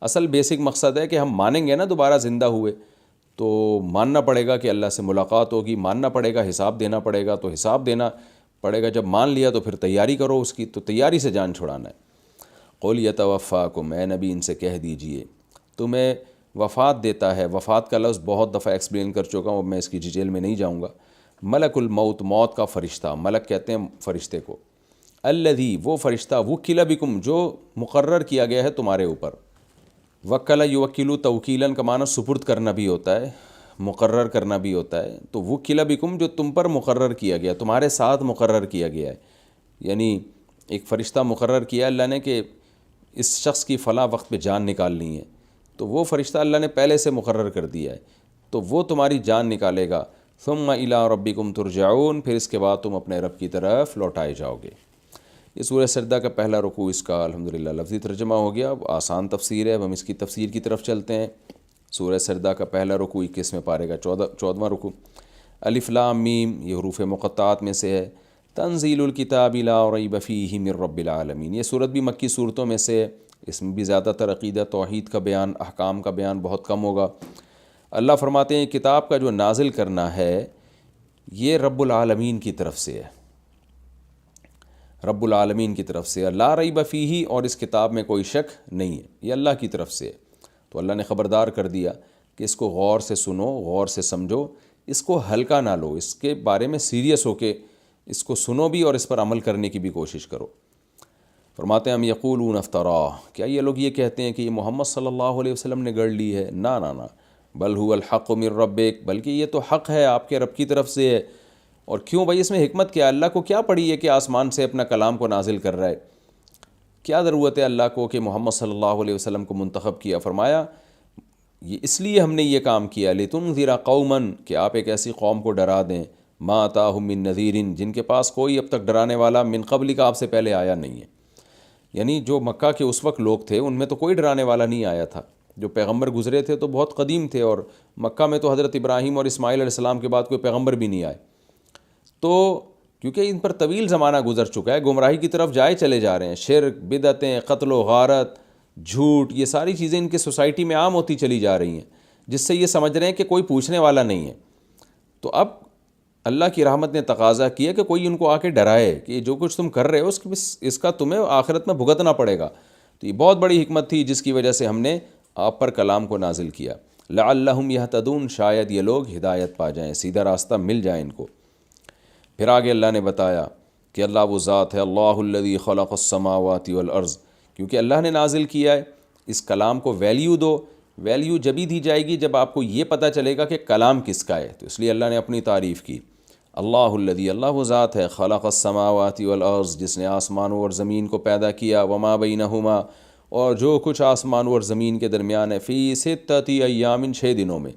اصل بیسک مقصد ہے کہ ہم مانیں گے نا دوبارہ زندہ ہوئے، تو ماننا پڑے گا کہ اللہ سے ملاقات ہوگی، ماننا پڑے گا حساب دینا پڑے گا، تو حساب دینا پڑے گا. جب مان لیا تو پھر تیاری کرو اس کی، تو تیاری سے جان چھڑانا ہے. قل یتوفاکم، اے نبی ان سے کہہ دیجئے تمہیں وفات دیتا ہے. وفات کا لفظ بہت دفعہ ایکسپلین کر چکا ہوں، میں اس کی ڈیٹیل میں نہیں جاؤں گا. ملک الموت، موت کا فرشتہ، ملک کہتے ہیں فرشتے کو. الذی، وہ فرشتہ، وکل بکم، جو مقرر کیا گیا ہے تمہارے اوپر. وکل یوکلو توکیلاً کا معنی سپرد کرنا بھی ہوتا ہے، مقرر کرنا بھی ہوتا ہے. تو وکل بکم جو تم پر مقرر کیا گیا، تمہارے ساتھ مقرر کیا گیا ہے. یعنی ایک فرشتہ مقرر کیا اللہ نے کہ اس شخص کی فلاں وقت پہ جان نکالنی ہے، تو وہ فرشتہ اللہ نے پہلے سے مقرر کر دیا ہے، تو وہ تمہاری جان نکالے گا. ثم الی ربکم ترجعون، پھر اس کے بعد تم اپنے رب کی طرف لوٹائے جاؤ گے. یہ سورہ سجدہ کا پہلا رکوع، اس کا الحمدللہ لفظی ترجمہ ہو گیا. اب آسان تفسیر ہے، اب ہم اس کی تفسیر کی طرف چلتے ہیں. سورہ سجدہ کا پہلا رکوع 21ویں پارے کا 14واں رکوع. الف لام میم، یہ حروف مقطعات میں سے ہے. تنزیل الکتاب لا ریب فیہ من رب العالمین، یہ سورت بھی مکی صورتوں میں سے ہے. اس میں بھی زیادہ تر عقیدہ توحید کا بیان، احکام کا بیان بہت کم ہوگا. اللہ فرماتے ہیں کتاب کا جو نازل کرنا ہے یہ رب العالمین کی طرف سے ہے، رب العالمین کی طرف سے. لا ریب فیہ، اور اس کتاب میں کوئی شک نہیں ہے، یہ اللہ کی طرف سے ہے. تو اللہ نے خبردار کر دیا کہ اس کو غور سے سنو، غور سے سمجھو، اس کو ہلکا نہ لو، اس کے بارے میں سیریس ہو کے اس کو سنو بھی اور اس پر عمل کرنے کی بھی کوشش کرو۔ فرماتے ہیں ہم یقولون افترا، کیا یہ لوگ یہ کہتے ہیں کہ یہ محمد صلی اللہ علیہ وسلم نے گڑھ لی ہے؟ نہ نہ نہ، بل هو الحق من ربک، بلکہ یہ تو حق ہے آپ کے رب کی طرف سے ہے۔ اور کیوں بھائی، اس میں حکمت کیا ہے؟ اللہ کو کیا پڑی ہے کہ آسمان سے اپنا کلام کو نازل کر رہا ہے؟ کیا ضرورت ہے اللہ کو کہ محمد صلی اللہ علیہ وسلم کو منتخب کیا؟ فرمایا یہ اس لیے ہم نے یہ کام کیا، لتنذر قوما، کہ آپ ایک ایسی قوم کو ڈرا دیں، ما اتاہم من نذیر، جن کے پاس کوئی اب تک ڈرانے والا من قبل کا آپ سے پہلے آیا نہیں ہے۔ یعنی جو مکہ کے اس وقت لوگ تھے ان میں تو کوئی ڈرانے والا نہیں آیا تھا، جو پیغمبر گزرے تھے تو بہت قدیم تھے، اور مکہ میں تو حضرت ابراہیم اور اسماعیل علیہ السلام کے بعد کوئی پیغمبر بھی نہیں آئے۔ تو کیونکہ ان پر طویل زمانہ گزر چکا ہے، گمراہی کی طرف جائے چلے جا رہے ہیں، شرک، بدعتیں، قتل و غارت، جھوٹ، یہ ساری چیزیں ان کی سوسائٹی میں عام ہوتی چلی جا رہی ہیں، جس سے یہ سمجھ رہے ہیں کہ کوئی پوچھنے والا نہیں ہے۔ تو اب اللہ کی رحمت نے تقاضا کیا کہ کوئی ان کو آ کے ڈرائے کہ جو کچھ تم کر رہے ہو اس کا تمہیں آخرت میں بھگتنا پڑے گا۔ تو یہ بہت بڑی حکمت تھی جس کی وجہ سے ہم نے آپ پر کلام کو نازل کیا، لعلہم یہتدون، شاید یہ لوگ ہدایت پا جائیں، سیدھا راستہ مل جائے ان کو۔ پھر آگے اللہ نے بتایا کہ اللہ وہ ذات ہے، اللہ الذی خلق السماوات والارض، کیونکہ اللہ نے نازل کیا ہے، اس کلام کو ویلیو دو۔ ویلیو جبھی دی جائے گی جب آپ کو یہ پتہ چلے گا کہ کلام کس کا ہے، تو اس لیے اللہ نے اپنی تعریف کی۔ اللہ الذی، اللہ وہ ذات ہے، خلق السماوات والارض، جس نے آسمانوں اور زمین کو پیدا کیا، وما بینہما، اور جو کچھ آسمانوں اور زمین کے درمیان ہے، فی ستۃ ایام، 6 دنوں میں۔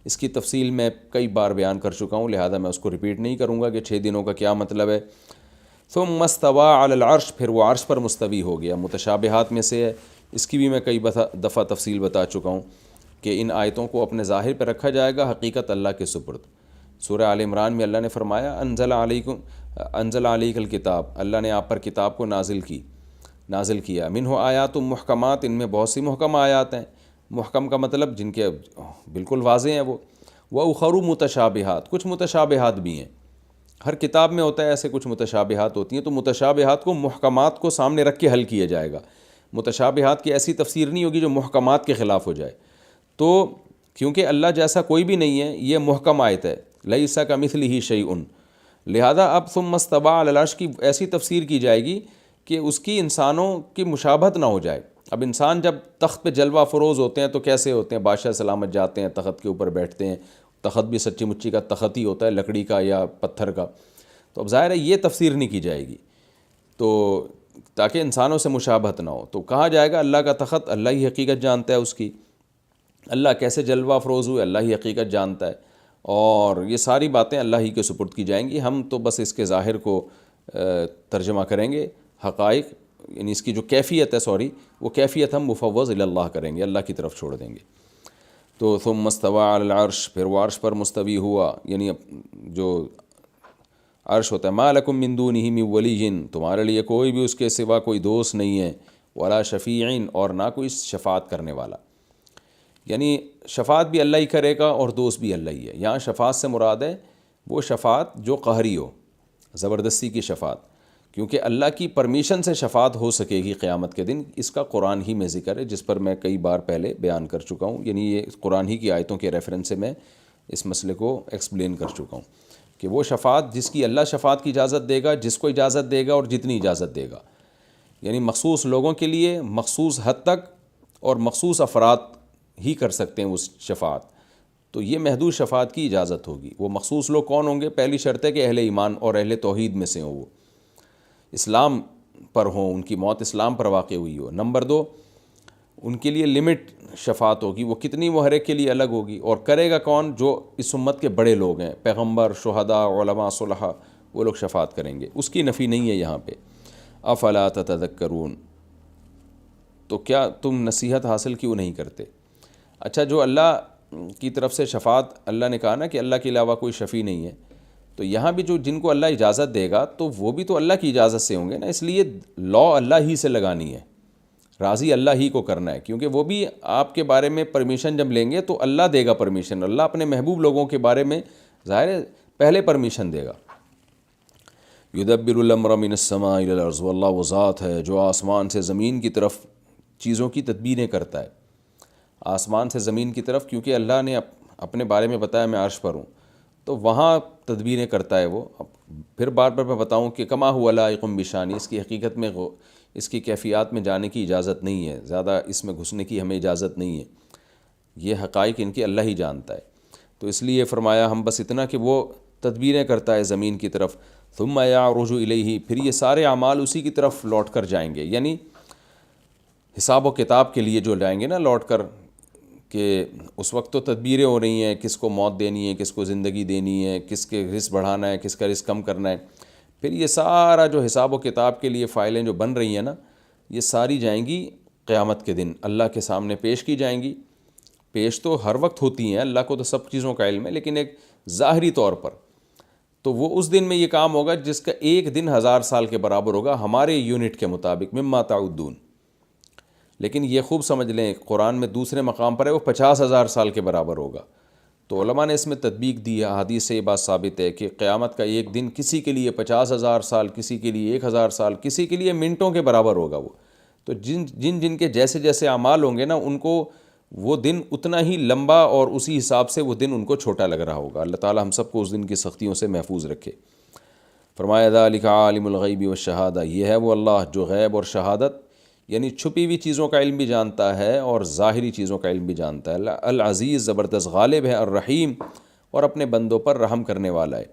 اس کی تفصیل میں کئی بار بیان کر چکا ہوں، لہذا میں اس کو ریپیٹ نہیں کروں گا کہ 6 دنوں کا کیا مطلب ہے۔ ثم استوى علی العرش، پھر وہ عرش پر مستوی ہو گیا، متشابہات میں سے ہے، اس کی بھی میں کئی دفعہ تفصیل بتا چکا ہوں کہ ان آیتوں کو اپنے ظاہر پہ رکھا جائے گا، حقیقت اللہ کے سپرد۔ سورہ آل عمران میں اللہ نے فرمایا انزل علیک الکتاب، اللہ نے آپ پر کتاب کو نازل کیا، منہ آیات محکمات، ان میں بہت سی محکم آیات ہیں۔ محکم کا مطلب جن کے بالکل واضح ہیں، وہ اخر متشابہات، کچھ متشابہات بھی ہیں، ہر کتاب میں ہوتا ہے ایسے کچھ متشابہات ہوتی ہیں، تو متشابہات کو محکمات کو سامنے رکھ کے حل کیا جائے گا۔ متشابہات کی ایسی تفسیر نہیں ہوگی جو محکمات کے خلاف ہو جائے۔ تو کیونکہ اللہ جیسا کوئی بھی نہیں ہے، یہ محکم آیت ہے، لیس کمثلہ شیء، لہذا اب ثم استوى علی العرش کی ایسی تفسیر کی جائے گی کہ اس کی انسانوں کی مشابہت نہ ہو جائے۔ اب انسان جب تخت پہ جلوہ فروز ہوتے ہیں تو کیسے ہوتے ہیں؟ بادشاہ سلامت جاتے ہیں، تخت کے اوپر بیٹھتے ہیں، تخت بھی سچی مچی کا تخت ہی ہوتا ہے، لکڑی کا یا پتھر کا۔ تو اب ظاہر ہے یہ تفسیر نہیں کی جائے گی، تو تاکہ انسانوں سے مشابہت نہ ہو۔ تو کہا جائے گا اللہ کا تخت، اللہ ہی حقیقت جانتا ہے اس کی، اللہ کیسے جلوہ افروز ہوئے اللہ ہی حقیقت جانتا ہے، اور یہ ساری باتیں اللہ ہی کے سپرد کی جائیں گی۔ ہم تو بس اس کے ظاہر کو ترجمہ کریں گے، حقائق یعنی اس کی جو کیفیت ہے وہ کیفیت ہم مفوض الی اللہ کریں گے، اللہ کی طرف چھوڑ دیں گے۔ تو ثم استوى علی العرش، پھر وہ عرش پر مستوی ہوا، یعنی جو عرش ہوتا ہے، ما لکم من دونہ من ولی، تمہارے لیے کوئی بھی اس کے سوا کوئی دوست نہیں ہے، ولا شفیع، اور نہ کوئی شفاعت کرنے والا، یعنی شفاعت بھی اللہ ہی کرے گا اور دوست بھی اللہ ہی ہے۔ یہاں شفاعت سے مراد ہے وہ شفاعت جو قہری ہو، زبردستی کی شفاعت، کیونکہ اللہ کی پرمیشن سے شفاعت ہو سکے گی قیامت کے دن، اس کا قرآن ہی میں ذکر ہے، جس پر میں کئی بار پہلے بیان کر چکا ہوں، یعنی یہ قرآن ہی کی آیتوں کے ریفرنس سے میں اس مسئلے کو ایکسپلین کر چکا ہوں کہ وہ شفاعت جس کی اللہ شفاعت کی اجازت دے گا، جس کو اجازت دے گا اور جتنی اجازت دے گا، یعنی مخصوص لوگوں کے لیے مخصوص حد تک، اور مخصوص افراد ہی کر سکتے ہیں اس شفاعت۔ تو یہ محدود شفاعت کی اجازت ہوگی۔ وہ مخصوص لوگ کون ہوں گے؟ پہلی شرط ہے کہ اہل ایمان اور اہل توحید میں سے ہوں، وہ اسلام پر ہوں، ان کی موت اسلام پر واقع ہوئی ہو۔ نمبر 2، ان کے لیے لمٹ شفاعت ہوگی، وہ کتنی، وہ ہر ایک کے لیے الگ ہوگی، اور کرے گا کون؟ جو اس امت کے بڑے لوگ ہیں، پیغمبر، شہداء، علماء، صلحاء، وہ لوگ شفاعت کریں گے، اس کی نفی نہیں ہے یہاں پہ۔ افلا تتذکرون، تو کیا تم نصیحت حاصل کیوں نہیں کرتے؟ اچھا، جو اللہ کی طرف سے شفاعت، اللہ نے کہا نا کہ اللہ کے علاوہ کوئی شفیع نہیں ہے، تو یہاں بھی جو جن کو اللہ اجازت دے گا تو وہ بھی تو اللہ کی اجازت سے ہوں گے نا، اس لیے لا اللہ ہی سے لگانی ہے، راضی اللہ ہی کو کرنا ہے، کیونکہ وہ بھی آپ کے بارے میں پرمیشن جب لیں گے تو اللہ دے گا پرمیشن، اللہ اپنے محبوب لوگوں کے بارے میں ظاہر ہے پہلے پرمیشن دے گا۔ یدبر الامر من السماء الی الارض، واللہ وہ ذات ہے جو آسمان سے زمین کی طرف چیزوں کی تدبیریں کرتا ہے، آسمان سے زمین کی طرف، کیونکہ اللہ نے اپنے بارے میں بتایا میں عرش پر ہوں، تو وہاں تدبیریں کرتا ہے وہ، پھر بار بار میں بتاؤں کہ کما ہوا لائق بشانی، اس کی حقیقت میں اس کی کیفیات میں جانے کی اجازت نہیں ہے، زیادہ اس میں گھسنے کی ہمیں اجازت نہیں ہے، یہ حقائق ان کی اللہ ہی جانتا ہے۔ تو اس لیے فرمایا ہم بس اتنا کہ وہ تدبیریں کرتا ہے زمین کی طرف، ثم یعرج الیہ، پھر یہ سارے اعمال اسی کی طرف لوٹ کر جائیں گے، یعنی حساب و کتاب کے لیے جو جائیں گے نا لوٹ کر، کہ اس وقت تو تدبیریں ہو رہی ہیں، کس کو موت دینی ہے، کس کو زندگی دینی ہے، کس کے رزق بڑھانا ہے، کس کا رزق کم کرنا ہے، پھر یہ سارا جو حساب و کتاب کے لیے فائلیں جو بن رہی ہیں نا، یہ ساری جائیں گی قیامت کے دن اللہ کے سامنے پیش کی جائیں گی۔ پیش تو ہر وقت ہوتی ہیں، اللہ کو تو سب چیزوں کا علم ہے، لیکن ایک ظاہری طور پر تو وہ اس دن میں یہ کام ہوگا جس کا ایک دن 1000 سال کے برابر ہوگا ہمارے یونٹ کے مطابق، مما تعدون۔ لیکن یہ خوب سمجھ لیں قرآن میں دوسرے مقام پر ہے وہ 50,000 سال کے برابر ہوگا۔ تو علماء نے اس میں تطبیق دی ہے، حدیث سے یہ بات ثابت ہے کہ قیامت کا ایک دن کسی کے لیے 50,000 سال، کسی کے لیے 1000 سال، کسی کے لیے منٹوں کے برابر ہوگا وہ۔ تو جن کے جیسے جیسے اعمال ہوں گے نا، ان کو وہ دن اتنا ہی لمبا اور اسی حساب سے وہ دن ان کو چھوٹا لگ رہا ہوگا۔ اللہ تعالی ہم سب کو اس دن کی سختیوں سے محفوظ رکھے۔ فرمایا ذالک عالم الغیب والشہادہ، یہ ہے وہ اللہ جو غیب اور شہادت یعنی چھپی ہوئی چیزوں کا علم بھی جانتا ہے اور ظاہری چیزوں کا علم بھی جانتا ہے۔ العزیز، زبردست غالب ہے، الرحیم، اور اپنے بندوں پر رحم کرنے والا ہے۔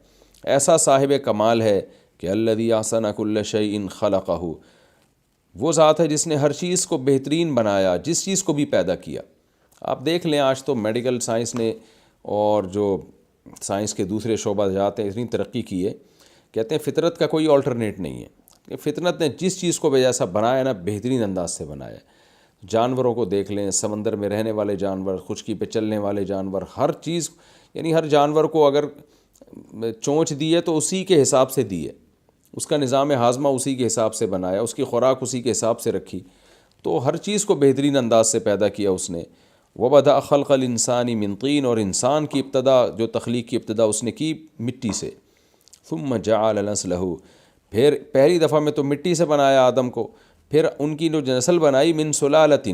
ایسا صاحب کمال ہے کہ الذی احسن کل شیء خلقہ، وہ ذات ہے جس نے ہر چیز کو بہترین بنایا، جس چیز کو بھی پیدا کیا۔ آپ دیکھ لیں آج تو میڈیکل سائنس نے اور جو سائنس کے دوسرے شعبہ جات ہیں اتنی ترقی کی ہے، کہتے ہیں فطرت کا کوئی آلٹرنیٹ نہیں ہے، کہ فطرت نے جس چیز کو بھی جیسا بنایا نا بہترین انداز سے بنایا ہے۔ جانوروں کو دیکھ لیں، سمندر میں رہنے والے جانور، خشکی پہ چلنے والے جانور، ہر چیز یعنی ہر جانور کو اگر چونچ دی ہے تو اسی کے حساب سے دی ہے، اس کا نظام ہاضمہ اسی کے حساب سے بنایا، اس کی خوراک اسی کے حساب سے رکھی، تو ہر چیز کو بہترین انداز سے پیدا کیا اس نے۔ وَبَدَأَ خَلْقَ الْإِنسَانِ مِنْ طِينٍ، اور انسان کی ابتدا، جو تخلیق کی ابتدا اس نے کی مٹی سے۔ ثُمَّ جَعَلَ نَسْلَهُ، پھر پہلی دفعہ میں تو مٹی سے بنایا آدم کو، پھر ان کی جو نسل بنائی من سلالۃ،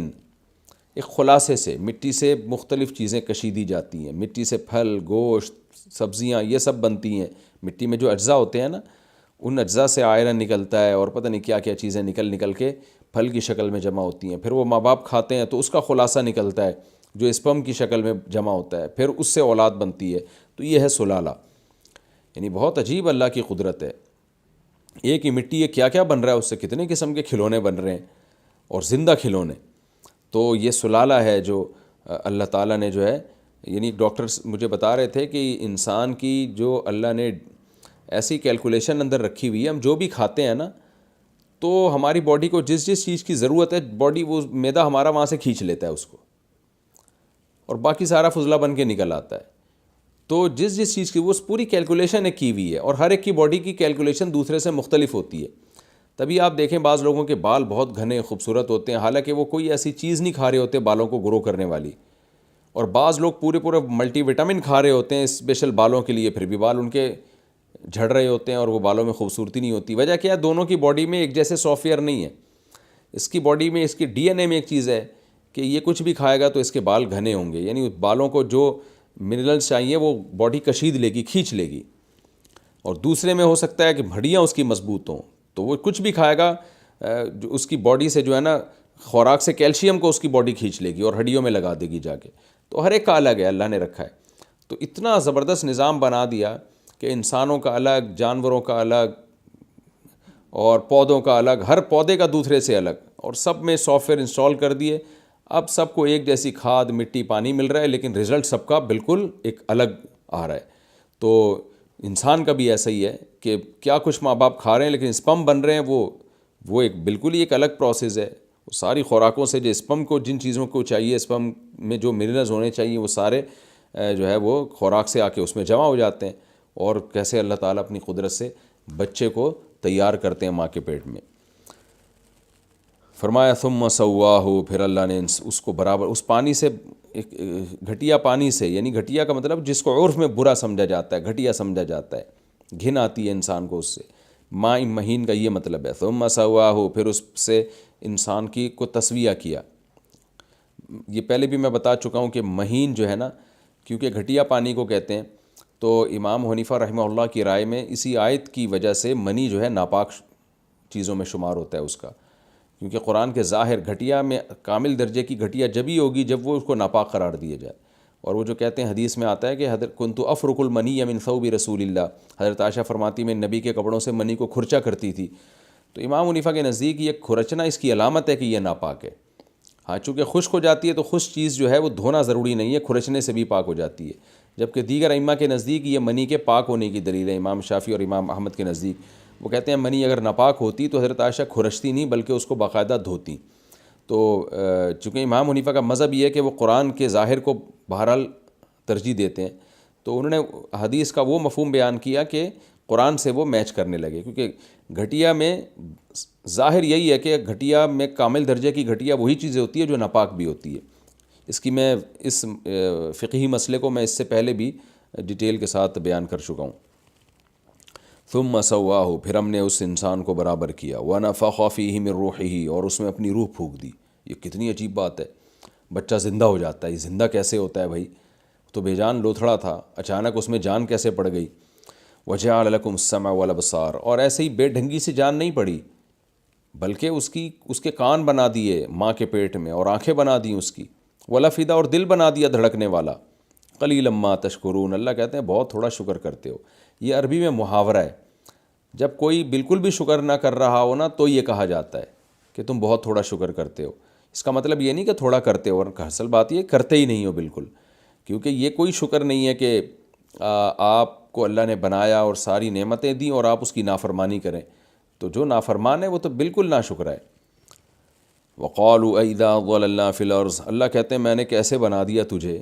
ایک خلاصے سے، مٹی سے مختلف چیزیں کشیدی جاتی ہیں، مٹی سے پھل، گوشت، سبزیاں، یہ سب بنتی ہیں۔ مٹی میں جو اجزاء ہوتے ہیں نا، ان اجزاء سے آئرن نکلتا ہے اور پتہ نہیں کیا کیا چیزیں نکل کے پھل کی شکل میں جمع ہوتی ہیں، پھر وہ ماں باپ کھاتے ہیں تو اس کا خلاصہ نکلتا ہے جو اسپرم کی شکل میں جمع ہوتا ہے، پھر اس سے اولاد بنتی ہے، تو یہ ہے سلالہ۔ یعنی بہت عجیب اللہ کی قدرت ہے، ایک ہی مٹی ہے کیا کیا بن رہا ہے، اس سے کتنے قسم کے کھلونے بن رہے ہیں اور زندہ کھلونے۔ تو یہ سلالہ ہے جو اللہ تعالیٰ نے جو ہے، یعنی ڈاکٹرز مجھے بتا رہے تھے کہ انسان کی جو اللہ نے ایسی کیلکولیشن اندر رکھی ہوئی ہے، ہم جو بھی کھاتے ہیں نا، تو ہماری باڈی کو جس جس چیز کی ضرورت ہے، باڈی وہ معدہ ہمارا وہاں سے کھینچ لیتا ہے اس کو، اور باقی سارا فضلہ بن کے نکل آتا ہے۔ تو جس جس چیز کی وہ پوری کیلکولیشن ایک کی ہوئی ہے، اور ہر ایک کی باڈی کی کیلکولیشن دوسرے سے مختلف ہوتی ہے۔ تبھی آپ دیکھیں بعض لوگوں کے بال بہت گھنے خوبصورت ہوتے ہیں، حالانکہ وہ کوئی ایسی چیز نہیں کھا رہے ہوتے بالوں کو گرو کرنے والی، اور بعض لوگ پورے ملٹی وٹامن کھا رہے ہوتے ہیں اسپیشل بالوں کے لیے، پھر بھی بال ان کے جھڑ رہے ہوتے ہیں اور وہ بالوں میں خوبصورتی نہیں ہوتی۔ وجہ کیا ہے؟ دونوں کی باڈی میں ایک جیسے سافٹ ویئر نہیں ہے۔ اس کی باڈی میں، اس کی ڈی این اے میں ایک چیز ہے کہ یہ کچھ بھی کھائے گا تو اس کے بال گھنے ہوں گے، یعنی بالوں کو جو منرلز چاہیے وہ باڈی کشید لے گی، کھینچ لے گی۔ اور دوسرے میں ہو سکتا ہے کہ ہڈیاں اس کی مضبوط ہوں، تو وہ کچھ بھی کھائے گا جو اس کی باڈی سے جو ہے نا خوراک سے کیلشیم کو اس کی باڈی کھینچ لے گی اور ہڈیوں میں لگا دے گی جا کے۔ تو ہر ایک کا الگ ہے، اللہ نے رکھا ہے۔ تو اتنا زبردست نظام بنا دیا کہ انسانوں کا الگ، جانوروں کا الگ، اور پودوں کا الگ، ہر پودے کا دوسرے سے الگ، اور سب میں سافٹ ویئر انسٹال کر دیے۔ اب سب کو ایک جیسی کھاد، مٹی، پانی مل رہا ہے، لیکن رزلٹ سب کا بالکل ایک الگ آ رہا ہے۔ تو انسان کا بھی ایسا ہی ہے کہ کیا کچھ ماں باپ کھا رہے ہیں، لیکن اسپم بن رہے ہیں وہ ایک بالکل ہی ایک الگ پروسیس ہے۔ وہ ساری خوراکوں سے جو اسپم کو جن چیزوں کو چاہیے، اسپم میں جو منرلز ہونے چاہیے، وہ سارے جو ہے وہ خوراک سے آ کے اس میں جمع ہو جاتے ہیں، اور کیسے اللہ تعالیٰ اپنی قدرت سے بچے کو تیار کرتے ہیں ماں کے پیٹ میں۔ فرمایا ثم سواہ، پھر اللہ نے اس کو برابر، اس پانی سے، ایک گھٹیا پانی سے، یعنی گھٹیا کا مطلب جس کو عرف میں برا سمجھا جاتا ہے، گھٹیا سمجھا جاتا ہے، گھن آتی ہے انسان کو اس سے، ماء مہین کا یہ مطلب ہے۔ ثم سواہ، پھر اس سے انسان کی کو تسویہ کیا۔ یہ پہلے بھی میں بتا چکا ہوں کہ مہین جو ہے نا، کیونکہ گھٹیا پانی کو کہتے ہیں، تو امام حنیفہ رحمہ اللہ کی رائے میں اسی آیت کی وجہ سے منی جو ہے ناپاک چیزوں میں شمار ہوتا ہے اس کا، کیونکہ قرآن کے ظاہر گھٹیا میں کامل درجے کی گھٹیا جب ہی ہوگی جب وہ اس کو ناپاک قرار دیا جائے۔ اور وہ جو کہتے ہیں حدیث میں آتا ہے کہ حضرت کنت افرق المنی من ثوب رسول اللہ، حضرت عائشہ فرماتی میں نبی کے کپڑوں سے منی کو کھرچا کرتی تھی۔ تو امام حنیفہ کے نزدیک یہ کھرچنا اس کی علامت ہے کہ یہ ناپاک ہے۔ ہاں چونکہ خشک ہو جاتی ہے تو خشک چیز جو ہے وہ دھونا ضروری نہیں ہے، کھرچنے سے بھی پاک ہو جاتی ہے، جبکہ دیگر ائمہ کے نزدیک یہ منی کے پاک ہونے کی دلیل ہے۔ امام شافعی اور امام احمد کے نزدیک وہ کہتے ہیں منی اگر ناپاک ہوتی تو حضرت عائشہ کھرچتی نہیں بلکہ اس کو باقاعدہ دھوتی۔ تو چونکہ امام حنیفہ کا مذہب یہ ہے کہ وہ قرآن کے ظاہر کو بہرحال ترجیح دیتے ہیں، تو انہوں نے حدیث کا وہ مفہوم بیان کیا کہ قرآن سے وہ میچ کرنے لگے، کیونکہ گھٹیا میں ظاہر یہی ہے کہ گھٹیا میں کامل درجے کی گھٹیا وہی چیزیں ہوتی ہے جو ناپاک بھی ہوتی ہے۔ اس کی میں اس فقہی مسئلے کو میں اس سے پہلے بھی ڈیٹیل کے ساتھ بیان کر چکا ہوں۔ ثم سواہ، پھر ہم نے اس انسان کو برابر کیا، ونفخ فیہ من روحہ، اور اس میں اپنی روح پھونک دی۔ یہ کتنی عجیب بات ہے، بچہ زندہ ہو جاتا ہے، یہ زندہ کیسے ہوتا ہے بھائی؟ تو بے جان لوتھڑا تھا، اچانک اس میں جان کیسے پڑ گئی؟ وجعل لکم السمع والابصار، اور ایسے ہی بے ڈھنگی سے جان نہیں پڑی بلکہ اس کے کان بنا دیے ماں کے پیٹ میں، اور آنکھیں بنا دیں اس کی، والافئدہ، اور دل بنا دیا دھڑکنے والا۔ قلیلا ما تشکرون، اللہ کہتے ہیں بہت تھوڑا شکر کرتے ہو۔ یہ عربی میں محاورہ ہے، جب کوئی بالکل بھی شکر نہ کر رہا ہو نا تو یہ کہا جاتا ہے کہ تم بہت تھوڑا شکر کرتے ہو۔ اس کا مطلب یہ نہیں کہ تھوڑا کرتے ہو، اور اصل بات یہ کرتے ہی نہیں ہو بالکل، کیونکہ یہ کوئی شکر نہیں ہے کہ آپ کو اللہ نے بنایا اور ساری نعمتیں دیں اور آپ اس کی نافرمانی کریں، تو جو نافرمان ہے وہ تو بالکل ناشکر ہے۔ وقالوا اذا ضللنا فی الارض، اللہ کہتے ہیں میں نے کیسے بنا دیا تجھے،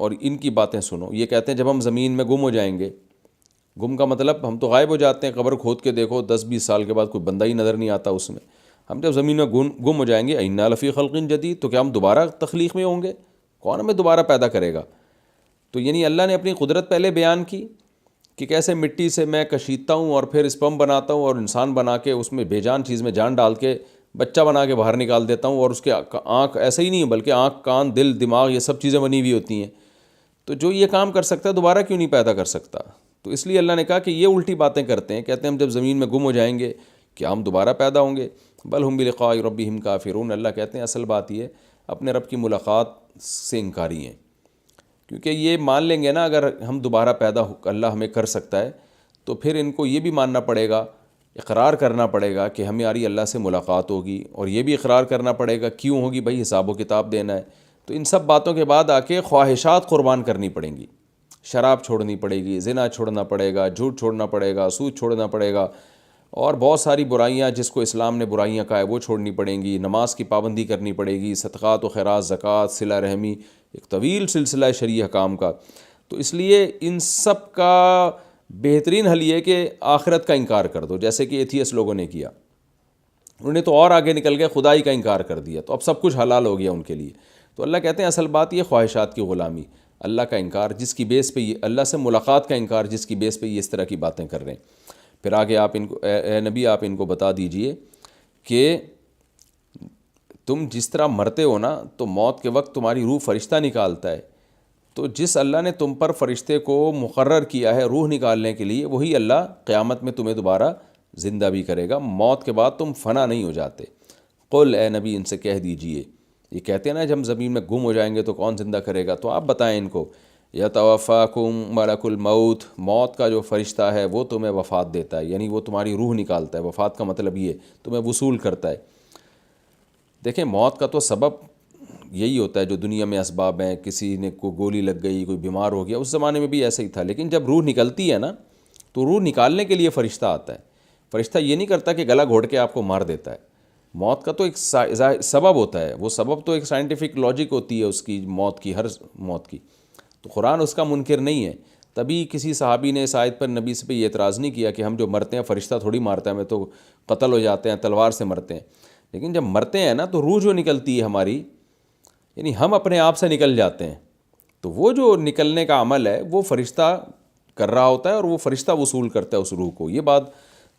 اور ان کی باتیں سنو۔ یہ کہتے ہیں جب ہم زمین میں گم ہو جائیں گے، گم کا مطلب ہم تو غائب ہو جاتے ہیں، قبر کھود کے دیکھو 10-20 سال کے بعد کوئی بندہ ہی نظر نہیں آتا اس میں۔ ہم جب زمین میں گم ہو جائیں گے، انا لفی خلق جدید، تو کیا ہم دوبارہ تخلیق میں ہوں گے؟ کون ہمیں دوبارہ پیدا کرے گا؟ تو یعنی اللہ نے اپنی قدرت پہلے بیان کی کہ کیسے مٹی سے میں کشیدتا ہوں اور پھر اسپم بناتا ہوں اور انسان بنا کے اس میں بے جان چیز میں جان ڈال کے بچہ بنا کے باہر نکال دیتا ہوں، اور اس کے آنکھ ایسے ہی نہیں بلکہ آنکھ، کان، دل، دماغ، یہ سب چیزیں بنی ہوئی ہوتی ہیں۔ تو جو یہ کام کر سکتا ہے دوبارہ کیوں نہیں پیدا کر سکتا؟ تو اس لیے اللہ نے کہا کہ یہ الٹی باتیں کرتے ہیں، کہتے ہیں ہم جب زمین میں گم ہو جائیں گے کیا ہم دوبارہ پیدا ہوں گے؟ بل ہم بلقاء ربہم کافرون، اللہ کہتے ہیں اصل بات یہ اپنے رب کی ملاقات سے انکاری ہیں، کیونکہ یہ مان لیں گے نا اگر ہم دوبارہ پیدا اللہ ہمیں کر سکتا ہے، تو پھر ان کو یہ بھی ماننا پڑے گا، اقرار کرنا پڑے گا کہ ہماری اللہ سے ملاقات ہوگی، اور یہ بھی اقرار کرنا پڑے گا کیوں ہوگی، بھائی حساب و کتاب دینا ہے۔ تو ان سب باتوں کے بعد آ کے خواہشات قربان کرنی پڑیں گی، شراب چھوڑنی پڑے گی، زنا چھوڑنا پڑے گا، جھوٹ چھوڑنا پڑے گا، سود چھوڑنا پڑے گا، اور بہت ساری برائیاں جس کو اسلام نے برائیاں کہا ہے وہ چھوڑنی پڑیں گی، نماز کی پابندی کرنی پڑے گی، صدقات و خیرات، زکوٰۃ، صلہ رحمی، ایک طویل سلسلہ ہے شرعی احکام کا۔ تو اس لیے ان سب کا بہترین حل یہ ہے کہ آخرت کا انکار کر دو، جیسے کہ ایتھیس لوگوں نے کیا، انہوں نے تو اور آگے نکل گئے، خدائی کا انکار کر دیا، تو اب سب کچھ حلال ہو گیا ان کے لیے۔ تو اللہ کہتے ہیں اصل بات یہ خواہشات کی غلامی، اللہ کا انکار جس کی بیس پہ یہ، اللہ سے ملاقات کا انکار جس کی بیس پہ یہ اس طرح کی باتیں کر رہے ہیں۔ پھر آگے آپ ان کو اے نبی آپ ان کو بتا دیجئے کہ تم جس طرح مرتے ہو نا تو موت کے وقت تمہاری روح فرشتہ نکالتا ہے، تو جس اللہ نے تم پر فرشتے کو مقرر کیا ہے روح نکالنے کے لیے، وہی اللہ قیامت میں تمہیں دوبارہ زندہ بھی کرے گا، موت کے بعد تم فنا نہیں ہو جاتے۔ قل، اے نبی ان سے کہہ دیجئے، یہ کہتے ہیں نا جب ہم زمین میں گم ہو جائیں گے تو کون زندہ کرے گا، تو آپ بتائیں ان کو، یتوفاکم ملک الموت، موت کا جو فرشتہ ہے وہ تمہیں وفات دیتا ہے، یعنی وہ تمہاری روح نکالتا ہے۔ وفات کا مطلب یہ تمہیں وصول کرتا ہے۔ دیکھیں موت کا تو سبب یہی ہوتا ہے جو دنیا میں اسباب ہیں، کسی نے کو گولی لگ گئی، کوئی بیمار ہو گیا، اس زمانے میں بھی ایسا ہی تھا، لیکن جب روح نکلتی ہے نا تو روح نکالنے کے لیے فرشتہ آتا ہے۔ فرشتہ یہ نہیں کرتا کہ گلا گھونٹ کے آپ کو مار دیتا ہے، موت کا تو ایک سبب ہوتا ہے، وہ سبب تو ایک سائنٹیفک لاجک ہوتی ہے اس کی، موت کی، ہر موت کی، تو قرآن اس کا منکر نہیں ہے۔ تبھی کسی صحابی نے اس آیت پر نبی سے پہ یہ اعتراض نہیں کیا کہ ہم جو مرتے ہیں فرشتہ تھوڑی مارتا ہے، ہمیں تو قتل ہو جاتے ہیں، تلوار سے مرتے ہیں، لیکن جب مرتے ہیں نا تو روح جو نکلتی ہے ہماری، یعنی ہم اپنے آپ سے نکل جاتے ہیں، تو وہ جو نکلنے کا عمل ہے وہ فرشتہ کر رہا ہوتا ہے، اور وہ فرشتہ وصول کرتا ہے اس روح کو۔ یہ بات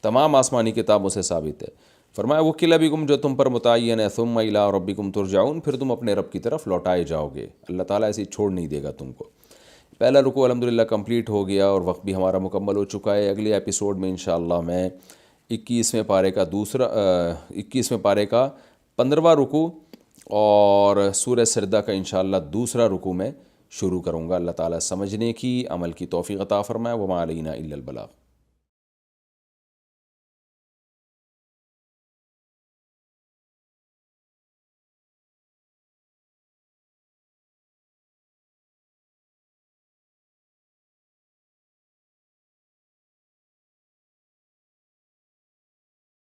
تمام آسمانی کتابوں سے ثابت ہے۔ فرمایا وکل بکم، جو تم پر متعین ہے، ثم الی ربکم ترجعون، پھر تم اپنے رب کی طرف لوٹائے جاؤ گے، اللہ تعالیٰ ایسے چھوڑ نہیں دے گا تم کو۔ پہلا رکوع الحمدللہ کمپلیٹ ہو گیا اور وقت بھی ہمارا مکمل ہو چکا ہے۔ اگلے ایپیسوڈ میں انشاءاللہ میں 21ویں پارے کا 15واں رکوع اور سورہ سجدہ کا انشاءاللہ دوسرا رکوع میں شروع کروں گا۔ اللہ تعالیٰ سمجھنے کی، عمل کی توفیق عطا فرمائے۔ وما علینا الا البلاغ۔